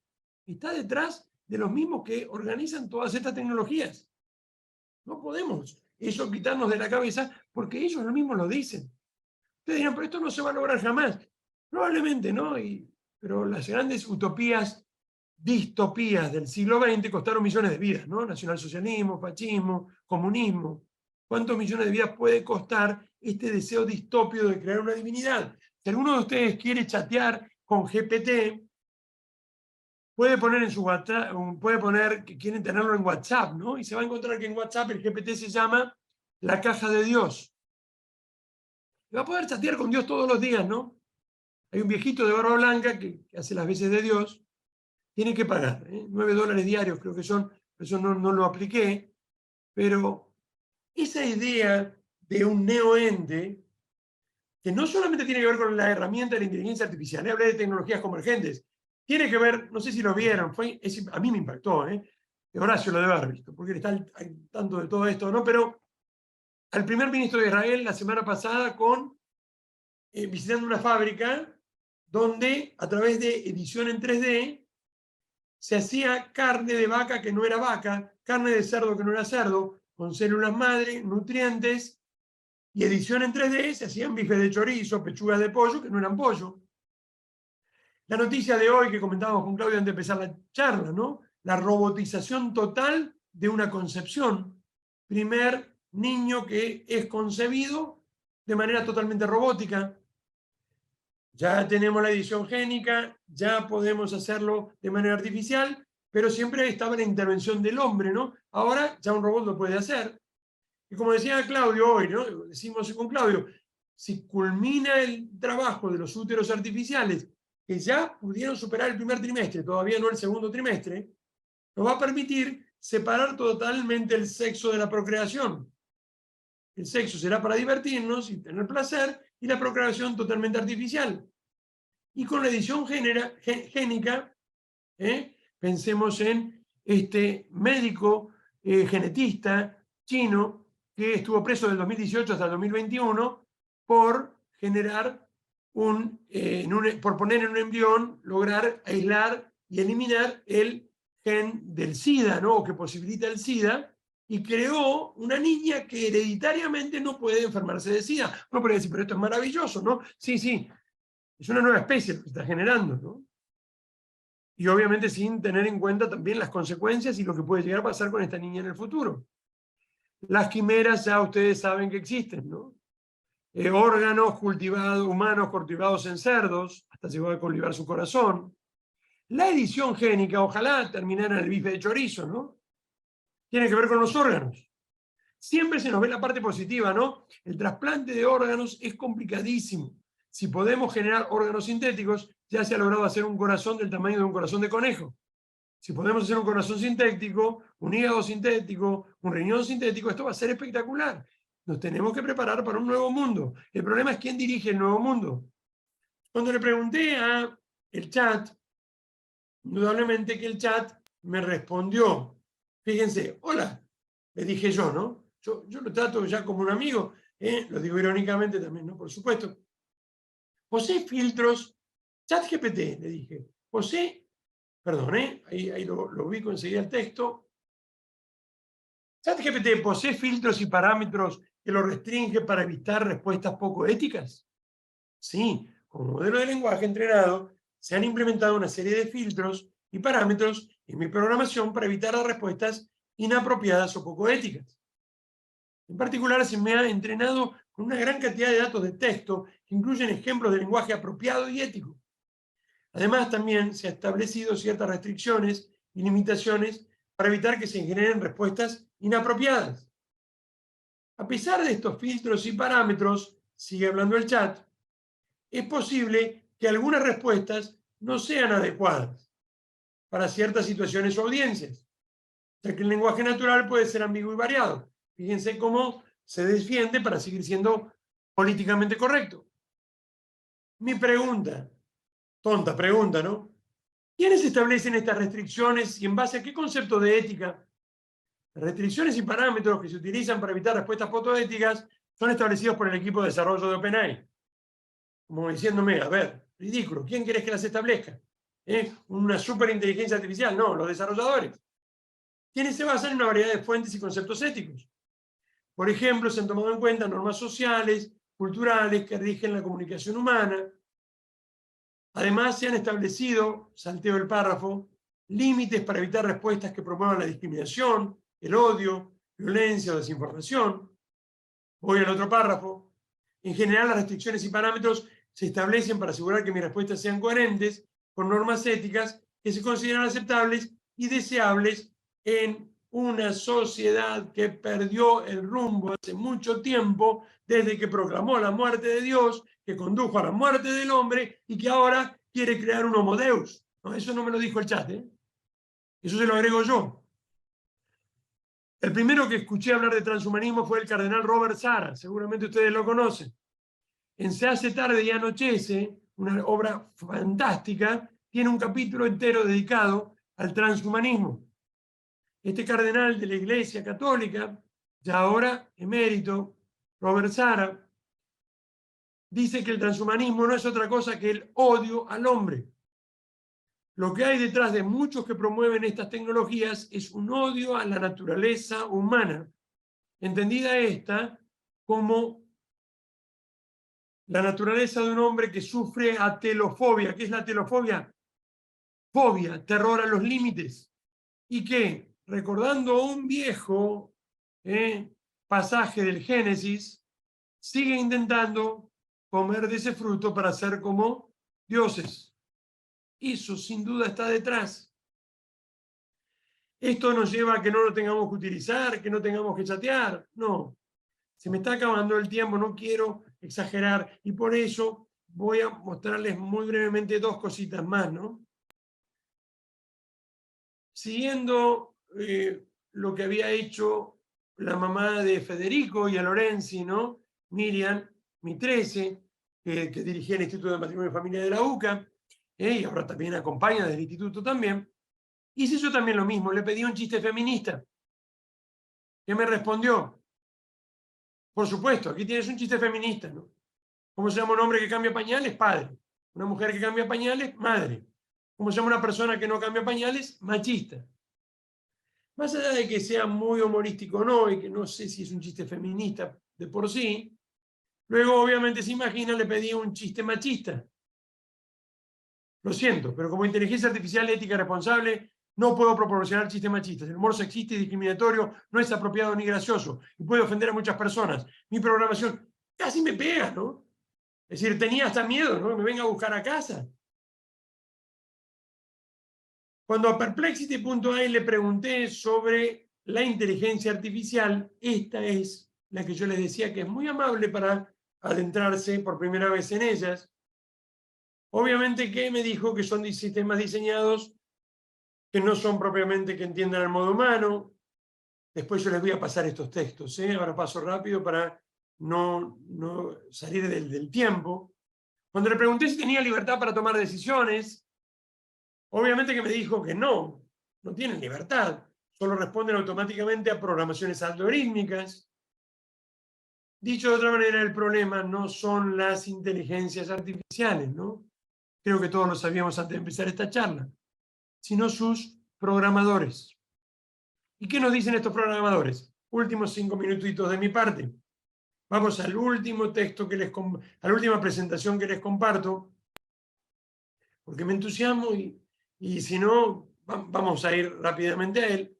está detrás de los mismos que organizan todas estas tecnologías. No podemos eso quitarnos de la cabeza porque ellos mismos lo dicen. Ustedes dirán, pero esto no se va a lograr jamás. Probablemente no, pero las grandes utopías, distopías del siglo XX costaron millones de vidas, ¿no? Nacionalsocialismo, fascismo, comunismo. ¿Cuántos millones de vidas puede costar este deseo distópico de crear una divinidad? Si alguno de ustedes quiere chatear con GPT, puede poner en su WhatsApp, puede poner que quieren tenerlo en WhatsApp, ¿no? Y se va a encontrar que en WhatsApp el GPT se llama la caja de Dios. Y va a poder chatear con Dios todos los días, ¿no? Hay un viejito de barba blanca que hace las veces de Dios, tiene que pagar, $9 diarios creo que son, eso no lo apliqué, pero esa idea de un neoente que no solamente tiene que ver con la herramienta de la inteligencia artificial, hablé de tecnologías convergentes, tiene que ver, no sé si lo vieron, a mí me impactó, Horacio lo debe haber visto, porque está al tanto de todo esto, ¿no? Pero al primer ministro de Israel la semana pasada visitando una fábrica donde a través de edición en 3D se hacía carne de vaca que no era vaca, carne de cerdo que no era cerdo, con células madre, nutrientes, y edición en 3D se hacían bifes de chorizo, pechugas de pollo que no eran pollo. La noticia de hoy que comentábamos con Claudio antes de empezar la charla, ¿no? La robotización total de una concepción. Primer niño que es concebido de manera totalmente robótica. Ya tenemos la edición génica, ya podemos hacerlo de manera artificial, pero siempre estaba la intervención del hombre, ¿no? Ahora ya un robot lo puede hacer. Y como decía Claudio hoy, ¿no? Decimos con Claudio, si culmina el trabajo de los úteros artificiales, que ya pudieron superar el primer trimestre, todavía no el segundo trimestre, nos va a permitir separar totalmente el sexo de la procreación. El sexo será para divertirnos y tener placer, y la procreación totalmente artificial. Y con la edición génica, pensemos en este médico genetista chino que estuvo preso del 2018 hasta el 2021 por generar por poner en un embrión, lograr aislar y eliminar el gen del SIDA, ¿no? O que posibilita el SIDA, y creó una niña que hereditariamente no puede enfermarse de SIDA. Uno podría decir, pero esto es maravilloso, ¿no? Sí, sí, es una nueva especie lo que está generando, ¿no? Y obviamente sin tener en cuenta también las consecuencias y lo que puede llegar a pasar con esta niña en el futuro. Las quimeras ya ustedes saben que existen, ¿no? Órganos cultivados, humanos cultivados en cerdos, hasta llegó a cultivar su corazón. La edición génica, ojalá terminara en el bife de chorizo, ¿no? Tiene que ver con los órganos. Siempre se nos ve la parte positiva, ¿no? El trasplante de órganos es complicadísimo. Si podemos generar órganos sintéticos, ya se ha logrado hacer un corazón del tamaño de un corazón de conejo. Si podemos hacer un corazón sintético, un hígado sintético, un riñón sintético, esto va a ser espectacular. Nos tenemos que preparar para un nuevo mundo. El problema es quién dirige el nuevo mundo. Cuando le pregunté a el chat, indudablemente que el chat me respondió. Fíjense, hola, le dije yo, ¿no? Yo lo trato ya como un amigo, lo digo irónicamente también, ¿no? Por supuesto. Posee filtros, ChatGPT, le dije, posee, perdón, ahí lo ubico enseguida el texto. ChatGPT posee filtros y parámetros que lo restringe para evitar respuestas poco éticas. Sí, como modelo de lenguaje entrenado, se han implementado una serie de filtros y parámetros en mi programación para evitar las respuestas inapropiadas o poco éticas. En particular, se me ha entrenado con una gran cantidad de datos de texto que incluyen ejemplos de lenguaje apropiado y ético. Además, también se han establecido ciertas restricciones y limitaciones para evitar que se generen respuestas inapropiadas. A pesar de estos filtros y parámetros, sigue hablando el chat, es posible que algunas respuestas no sean adecuadas para ciertas situaciones o audiencias, ya que el lenguaje natural puede ser ambiguo y variado. Fíjense cómo se defiende para seguir siendo políticamente correcto. Mi pregunta, tonta pregunta, ¿no? ¿Quiénes establecen estas restricciones y en base a qué concepto de ética? Las restricciones y parámetros que se utilizan para evitar respuestas fotoéticas son establecidos por el equipo de desarrollo de OpenAI. Como diciéndome, a ver, ridículo, ¿quién querés que las establezca? ¿Una superinteligencia artificial? No, los desarrolladores. Quienes se basan en una variedad de fuentes y conceptos éticos. Por ejemplo, se han tomado en cuenta normas sociales, culturales que rigen la comunicación humana. Además, se han establecido, salteo el párrafo, límites para evitar respuestas que promuevan la discriminación, el odio, violencia o desinformación. Voy al otro párrafo. En general, las restricciones y parámetros se establecen para asegurar que mis respuestas sean coherentes con normas éticas que se consideran aceptables y deseables en una sociedad que perdió el rumbo hace mucho tiempo, desde que proclamó la muerte de Dios, que condujo a la muerte del hombre y que ahora quiere crear un homo deus. No, eso no me lo dijo el chat, eso se lo agrego yo. El primero que escuché hablar de transhumanismo fue el cardenal Robert Sara, seguramente ustedes lo conocen. en Se hace tarde y anochece, una obra fantástica, tiene un capítulo entero dedicado al transhumanismo. Este cardenal de la Iglesia Católica, ya ahora emérito, Robert Sara, dice que el transhumanismo no es otra cosa que el odio al hombre. Lo que hay detrás de muchos que promueven estas tecnologías es un odio a la naturaleza humana, entendida esta como la naturaleza de un hombre que sufre atelofobia. ¿Qué es la atelofobia? Fobia, terror a los límites. Y que, recordando un viejo pasaje del Génesis, sigue intentando comer de ese fruto para ser como dioses. Eso sin duda está detrás. Esto nos lleva a que no lo tengamos que utilizar, que no tengamos que chatear. No. Se me está acabando el tiempo, no quiero exagerar. Y por eso voy a mostrarles muy brevemente dos cositas más, ¿no? Siguiendo lo que había hecho la mamá de Federico y a Lorenzi, ¿no? Miriam Mitrese, que dirigía el Instituto de Matrimonio y Familia de la UCA, y ahora también acompaña del instituto también. Hice yo también lo mismo, le pedí un chiste feminista. ¿Qué me respondió? Por supuesto, aquí tienes un chiste feminista, ¿no? ¿Cómo se llama un hombre que cambia pañales? Padre. Una mujer que cambia pañales, madre. ¿Cómo se llama una persona que no cambia pañales? Machista. Más allá de que sea muy humorístico o no, y que no sé si es un chiste feminista de por sí, luego obviamente se imagina, le pedí un chiste machista. Lo siento, pero como inteligencia artificial ética responsable, no puedo proporcionar chistes machistas. El humor sexista y discriminatorio no es apropiado ni gracioso y puede ofender a muchas personas. Mi programación casi me pega, ¿no? Es decir, tenía hasta miedo, ¿no? Que me venga a buscar a casa. Cuando a Perplexity.ai le pregunté sobre la inteligencia artificial, esta es la que yo les decía que es muy amable para adentrarse por primera vez en ellas. Obviamente que me dijo que son sistemas diseñados que no son propiamente que entiendan el modo humano. Después yo les voy a pasar estos textos, ahora paso rápido para no salir del tiempo. Cuando le pregunté si tenía libertad para tomar decisiones, obviamente que me dijo que no tienen libertad, solo responden automáticamente a programaciones algorítmicas. Dicho de otra manera, el problema no son las inteligencias artificiales, ¿no? Creo que todos lo sabíamos antes de empezar esta charla, sino sus programadores. ¿Y qué nos dicen estos programadores? Últimos 5 minutitos de mi parte. Vamos al último texto a la última presentación que les comparto, porque me entusiasmo y si no, vamos a ir rápidamente a él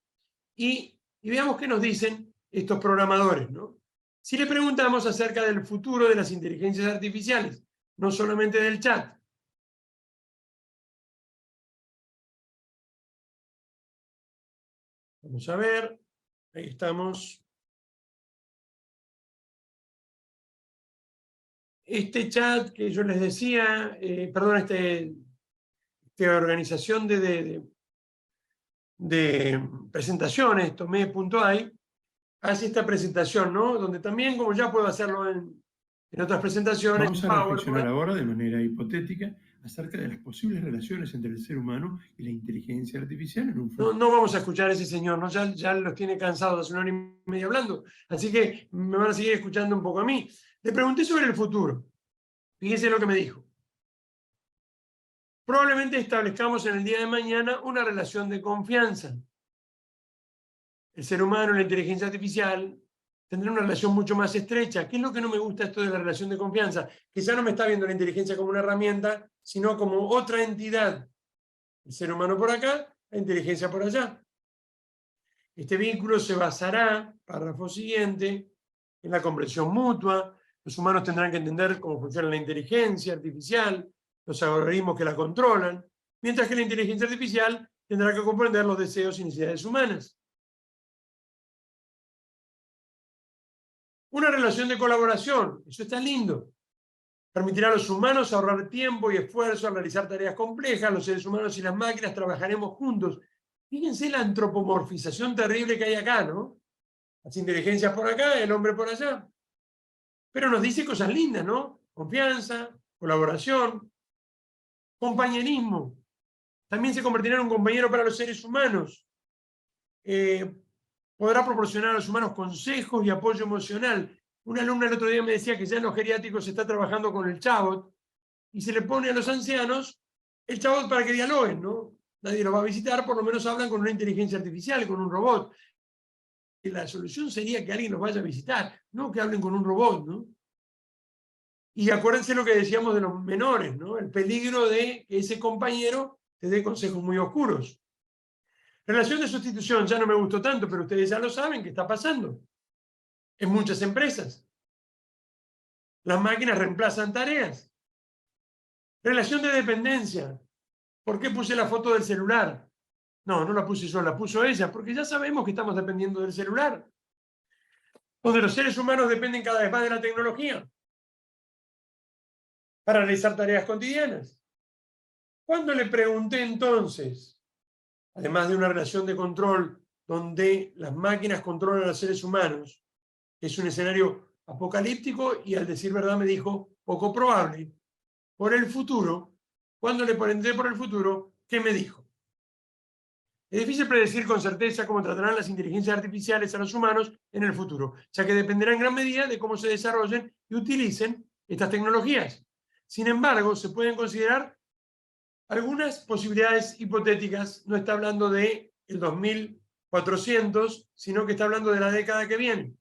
y veamos qué nos dicen estos programadores, ¿no? Si le preguntamos acerca del futuro de las inteligencias artificiales, no solamente del chat. Vamos a ver, ahí estamos. Este chat que yo les decía, perdón, esta organización de presentaciones, Tomé.ai, hace esta presentación, ¿no? Donde también, como ya puedo hacerlo en otras presentaciones, Vamos a reflexionar ahora de manera hipotética acerca de las posibles relaciones entre el ser humano y la inteligencia artificial en un futuro. No vamos a escuchar a ese señor, ¿no? Ya los tiene cansados hace 1 hora y media hablando, así que me van a seguir escuchando un poco a mí. Le pregunté sobre el futuro. Fíjense lo que me dijo. Probablemente establezcamos en el día de mañana una relación de confianza. El ser humano y la inteligencia artificial tendrán una relación mucho más estrecha. ¿Qué es lo que no me gusta esto de la relación de confianza? Que ya no me está viendo la inteligencia como una herramienta, sino como otra entidad. El ser humano por acá, la inteligencia por allá. Este vínculo se basará, párrafo siguiente, en la comprensión mutua. Los humanos tendrán que entender cómo funciona la inteligencia artificial, los algoritmos que la controlan, mientras que la inteligencia artificial tendrá que comprender los deseos y necesidades humanas. Una relación de colaboración, eso está lindo. Permitirá a los humanos ahorrar tiempo y esfuerzo al realizar tareas complejas. Los seres humanos y las máquinas trabajaremos juntos. Fíjense la antropomorfización terrible que hay acá, ¿no? Las inteligencias por acá, el hombre por allá. Pero nos dice cosas lindas, ¿no? confianza, colaboración, compañerismo. También se convertirá en un compañero para los seres humanos. Podrá proporcionar a los humanos consejos y apoyo emocional. Una alumna el otro día me decía que ya en los geriátricos se está trabajando con el chatbot y se le pone a los ancianos el chatbot para que dialoguen, ¿no? Nadie lo va a visitar, por lo menos hablan con una inteligencia artificial, con un robot. Y la solución sería que alguien los vaya a visitar, no que hablen con un robot, ¿no? Y acuérdense lo que decíamos de los menores, ¿no? El peligro de que ese compañero te dé consejos muy oscuros. Relación de sustitución, ya no me gustó tanto, pero ustedes ya lo saben que está pasando en muchas empresas. Las máquinas reemplazan tareas. Relación de dependencia. ¿Por qué puse la foto del celular? No, no la puse yo, la puso ella, porque ya sabemos que estamos dependiendo del celular. Donde los seres humanos dependen cada vez más de la tecnología para realizar tareas cotidianas. Cuando le pregunté entonces, además de una relación de control donde las máquinas controlan a los seres humanos, es un escenario apocalíptico y al decir verdad me dijo poco probable, por el futuro, cuando le pregunté por el futuro, ¿qué me dijo? Es difícil predecir con certeza cómo tratarán las inteligencias artificiales a los humanos en el futuro, ya que dependerá en gran medida de cómo se desarrollen y utilicen estas tecnologías. Sin embargo, se pueden considerar algunas posibilidades hipotéticas. No está hablando de el 2400, sino que está hablando de la década que viene.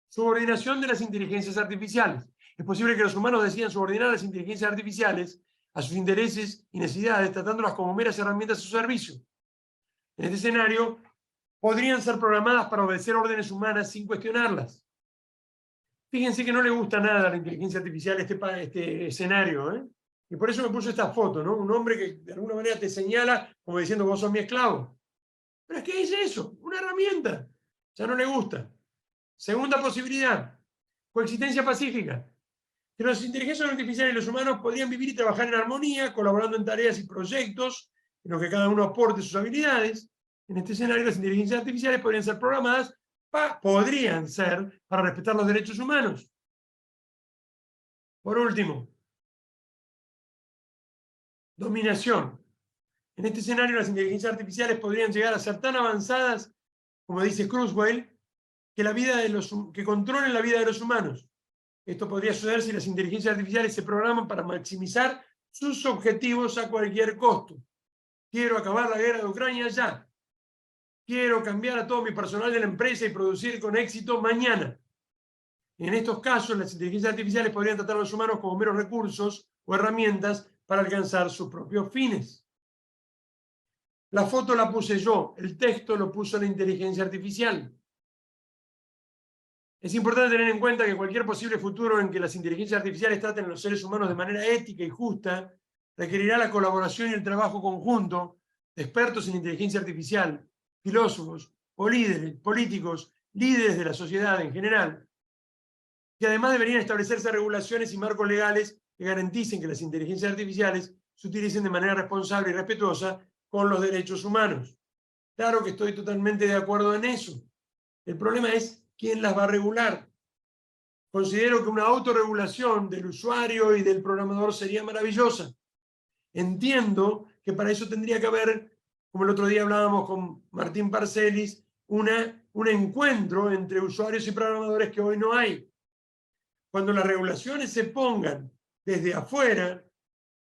Subordinación de las inteligencias artificiales. Es posible que los humanos decidan subordinar a las inteligencias artificiales a sus intereses y necesidades, tratándolas como meras herramientas a su servicio. En este escenario, podrían ser programadas para obedecer órdenes humanas sin cuestionarlas. Fíjense que no le gusta nada a la inteligencia artificial este escenario, ¿eh? Y por eso me puso esta foto, ¿no? Un hombre que de alguna manera te señala como diciendo vos sos mi esclavo. Pero es que es eso, una herramienta. Ya no le gusta. Segunda posibilidad, coexistencia pacífica. Que las inteligencias artificiales y los humanos podrían vivir y trabajar en armonía, colaborando en tareas y proyectos en los que cada uno aporte sus habilidades. En este escenario, las inteligencias artificiales podrían ser programadas, para respetar los derechos humanos. Por último, dominación. En este escenario, las inteligencias artificiales podrían llegar a ser tan avanzadas, como dice Kurzweil, que controlen la vida de los humanos. Esto podría suceder si las inteligencias artificiales se programan para maximizar sus objetivos a cualquier costo. Quiero acabar la guerra de Ucrania ya. Quiero cambiar a todo mi personal de la empresa y producir con éxito mañana. En estos casos, las inteligencias artificiales podrían tratar a los humanos como meros recursos o herramientas para alcanzar sus propios fines. La foto la puse yo, el texto lo puso la inteligencia artificial. Es importante tener en cuenta que cualquier posible futuro en que las inteligencias artificiales traten a los seres humanos de manera ética y justa requerirá la colaboración y el trabajo conjunto de expertos en inteligencia artificial, filósofos o líderes, políticos, líderes de la sociedad en general, que además deberían establecerse regulaciones y marcos legales que garanticen que las inteligencias artificiales se utilicen de manera responsable y respetuosa con los derechos humanos. Claro que estoy totalmente de acuerdo en eso. El problema es quién las va a regular. Considero que una autorregulación del usuario y del programador sería maravillosa. Entiendo que para eso tendría que haber, como el otro día hablábamos con Martín Parcelis, un encuentro entre usuarios y programadores que hoy no hay. Cuando las regulaciones se pongan desde afuera,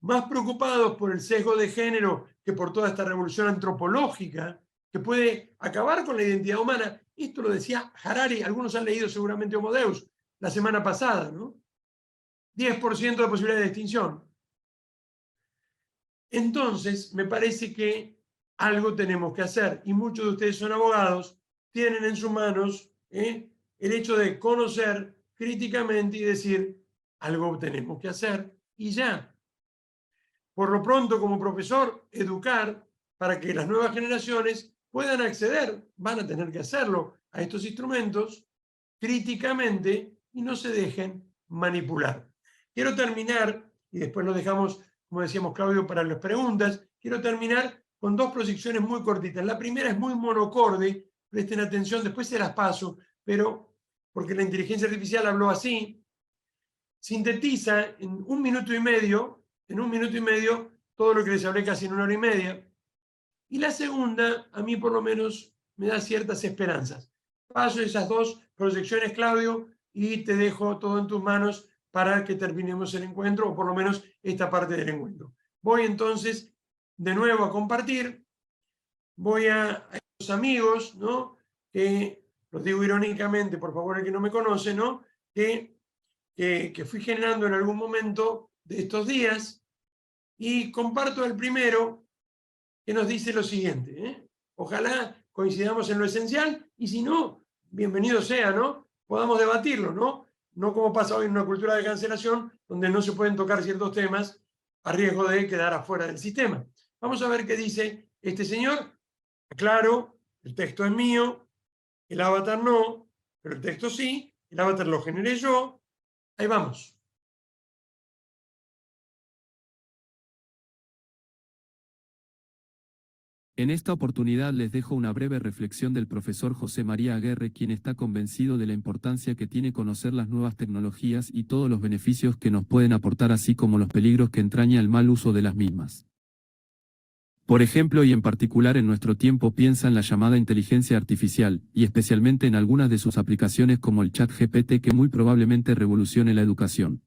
más preocupados por el sesgo de género que por toda esta revolución antropológica que puede acabar con la identidad humana. Esto lo decía Harari, algunos han leído seguramente Homo Deus la semana pasada, ¿no? 10% de posibilidad de extinción. Entonces, me parece que algo tenemos que hacer, y muchos de ustedes son abogados, tienen en sus manos el hecho de conocer críticamente y decir, algo tenemos que hacer, y ya. Por lo pronto, como profesor, educar para que las nuevas generaciones puedan acceder, van a tener que hacerlo, a estos instrumentos críticamente y no se dejen manipular. Quiero terminar, y después lo dejamos, como decíamos Claudio, para las preguntas, quiero terminar con dos proyecciones muy cortitas. La primera es muy monocorde, presten atención, después se las paso, pero porque la inteligencia artificial habló así, sintetiza en un minuto y medio, todo lo que les hablé casi en 1 hora y media. Y la segunda, a mí por lo menos, me da ciertas esperanzas. Paso esas dos proyecciones, Claudio, y te dejo todo en tus manos para que terminemos el encuentro, o por lo menos esta parte del encuentro. Voy entonces de nuevo a compartir. Voy a los amigos, ¿no? Que los digo irónicamente, por favor, el que no me conoce, ¿no? Que fui generando en algún momento de estos días, y comparto el primero, que nos dice lo siguiente, ¿eh? Ojalá coincidamos en lo esencial, y si no, bienvenido sea, ¿no? Podamos debatirlo, ¿no? No como pasa hoy en una cultura de cancelación, donde no se pueden tocar ciertos temas a riesgo de quedar afuera del sistema. Vamos a ver qué dice este señor. Claro, el texto es mío, el avatar no, pero el texto sí, el avatar lo generé yo. Ahí vamos. En esta oportunidad les dejo una breve reflexión del profesor José María Aguerre, quien está convencido de la importancia que tiene conocer las nuevas tecnologías y todos los beneficios que nos pueden aportar, así como los peligros que entraña el mal uso de las mismas. Por ejemplo, y en particular en nuestro tiempo, piensa en la llamada inteligencia artificial, y especialmente en algunas de sus aplicaciones como el ChatGPT, que muy probablemente revolucione la educación.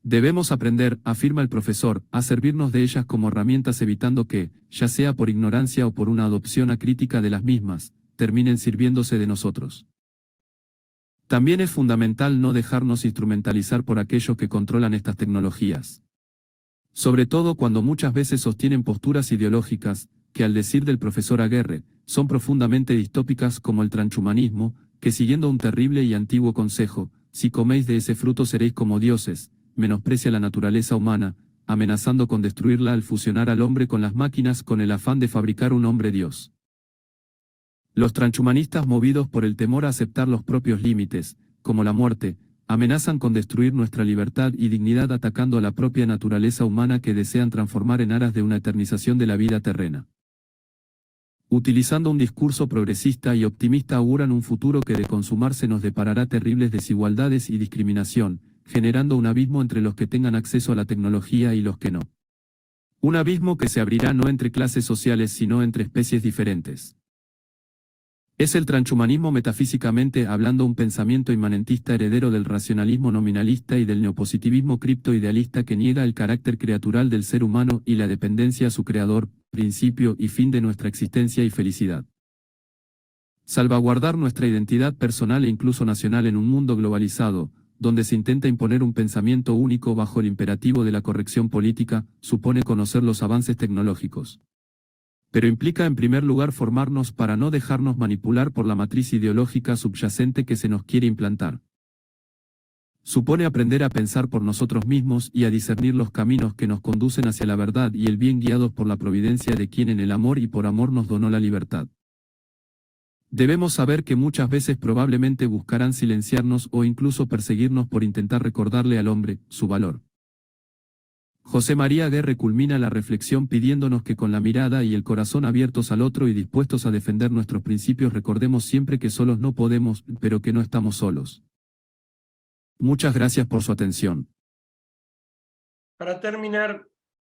Debemos aprender, afirma el profesor, a servirnos de ellas como herramientas, evitando que, ya sea por ignorancia o por una adopción acrítica de las mismas, terminen sirviéndose de nosotros. También es fundamental no dejarnos instrumentalizar por aquellos que controlan estas tecnologías. Sobre todo cuando muchas veces sostienen posturas ideológicas, que al decir del profesor Aguerre, son profundamente distópicas, como el transhumanismo, que siguiendo un terrible y antiguo consejo, si coméis de ese fruto seréis como dioses, menosprecia la naturaleza humana, amenazando con destruirla al fusionar al hombre con las máquinas con el afán de fabricar un hombre Dios. Los transhumanistas, movidos por el temor a aceptar los propios límites, como la muerte, amenazan con destruir nuestra libertad y dignidad, atacando a la propia naturaleza humana que desean transformar en aras de una eternización de la vida terrena. Utilizando un discurso progresista y optimista, auguran un futuro que de consumarse nos deparará terribles desigualdades y discriminación, generando un abismo entre los que tengan acceso a la tecnología y los que no. Un abismo que se abrirá no entre clases sociales sino entre especies diferentes. Es el transhumanismo, metafísicamente hablando, un pensamiento inmanentista heredero del racionalismo nominalista y del neopositivismo criptoidealista, que niega el carácter creatural del ser humano y la dependencia a su creador, principio y fin de nuestra existencia y felicidad. Salvaguardar nuestra identidad personal e incluso nacional en un mundo globalizado, donde se intenta imponer un pensamiento único bajo el imperativo de la corrección política, supone conocer los avances tecnológicos. Pero implica en primer lugar formarnos para no dejarnos manipular por la matriz ideológica subyacente que se nos quiere implantar. Supone aprender a pensar por nosotros mismos y a discernir los caminos que nos conducen hacia la verdad y el bien, guiados por la providencia de quien en el amor y por amor nos donó la libertad. Debemos saber que muchas veces probablemente buscarán silenciarnos o incluso perseguirnos por intentar recordarle al hombre su valor. José María Aguerre culmina la reflexión pidiéndonos que, con la mirada y el corazón abiertos al otro y dispuestos a defender nuestros principios, recordemos siempre que solos no podemos, pero que no estamos solos. Muchas gracias por su atención. Para terminar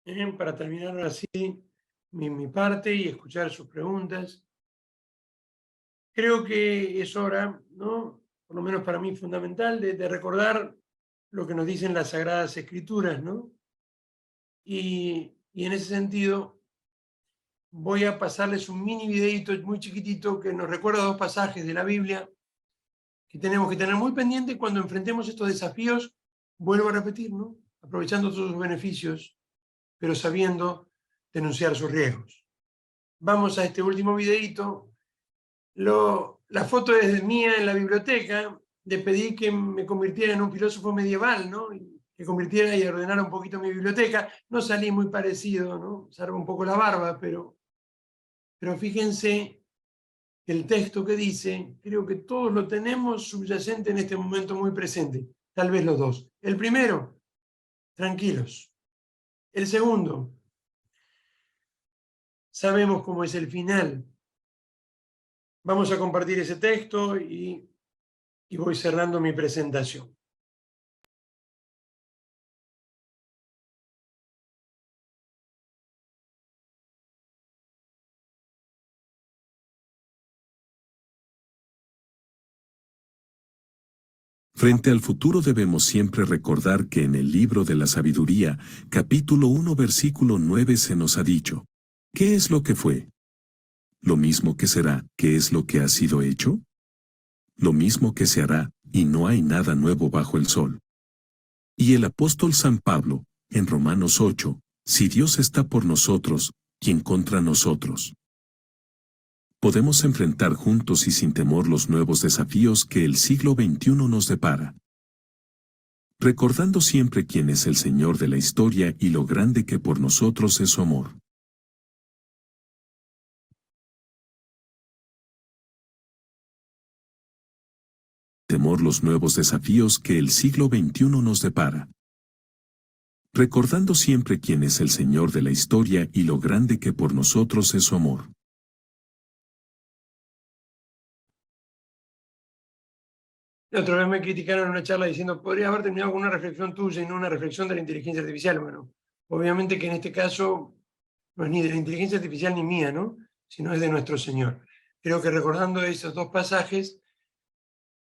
ahora sí mi parte y escuchar sus preguntas, creo que es hora, ¿no? Por lo menos para mí fundamental, de recordar lo que nos dicen las Sagradas Escrituras, ¿no? Y en ese sentido voy a pasarles un mini videito muy chiquitito que nos recuerda 2 pasajes de la Biblia que tenemos que tener muy pendiente cuando enfrentemos estos desafíos. Vuelvo a repetir, ¿no? Aprovechando todos sus beneficios, pero sabiendo denunciar sus riesgos. Vamos a este último videito. La foto es mía en la biblioteca. Le pedí que me convirtiera en un filósofo medieval, ¿no? Que convirtiera y ordenara un poquito mi biblioteca. No salí muy parecido, ¿no? Salvo un poco la barba, pero fíjense el texto que dice, creo que todos lo tenemos subyacente en este momento muy presente, tal vez los dos. El primero, tranquilos. El segundo, sabemos cómo es el final. Vamos a compartir ese texto y voy cerrando mi presentación. Frente al futuro debemos siempre recordar que en el libro de la sabiduría, capítulo 1 versículo 9 se nos ha dicho, ¿qué es lo que fue? Lo mismo que será, ¿qué es lo que ha sido hecho? Lo mismo que se hará, y no hay nada nuevo bajo el sol. Y el apóstol San Pablo, en Romanos 8, si Dios está por nosotros, ¿quién contra nosotros? Podemos enfrentar juntos y sin temor los nuevos desafíos que el siglo XXI nos depara. Recordando siempre quién es el Señor de la historia y lo grande que por nosotros es su amor. Temor los nuevos desafíos que el siglo XXI nos depara. Recordando siempre quién es el Señor de la historia y lo grande que por nosotros es su amor. La otra vez me criticaron en una charla diciendo, podría haber terminado con una reflexión tuya y no una reflexión de la inteligencia artificial. Bueno, obviamente que en este caso no es ni de la inteligencia artificial ni mía, ¿no? Sino es de nuestro Señor. Creo que recordando esos dos pasajes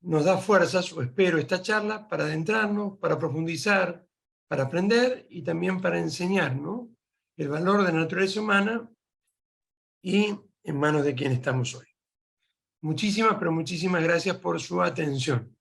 nos da fuerzas, o espero, esta charla para adentrarnos, para profundizar, para aprender y también para enseñar, ¿no? El valor de la naturaleza humana y en manos de quien estamos hoy. Muchísimas, pero muchísimas gracias por su atención.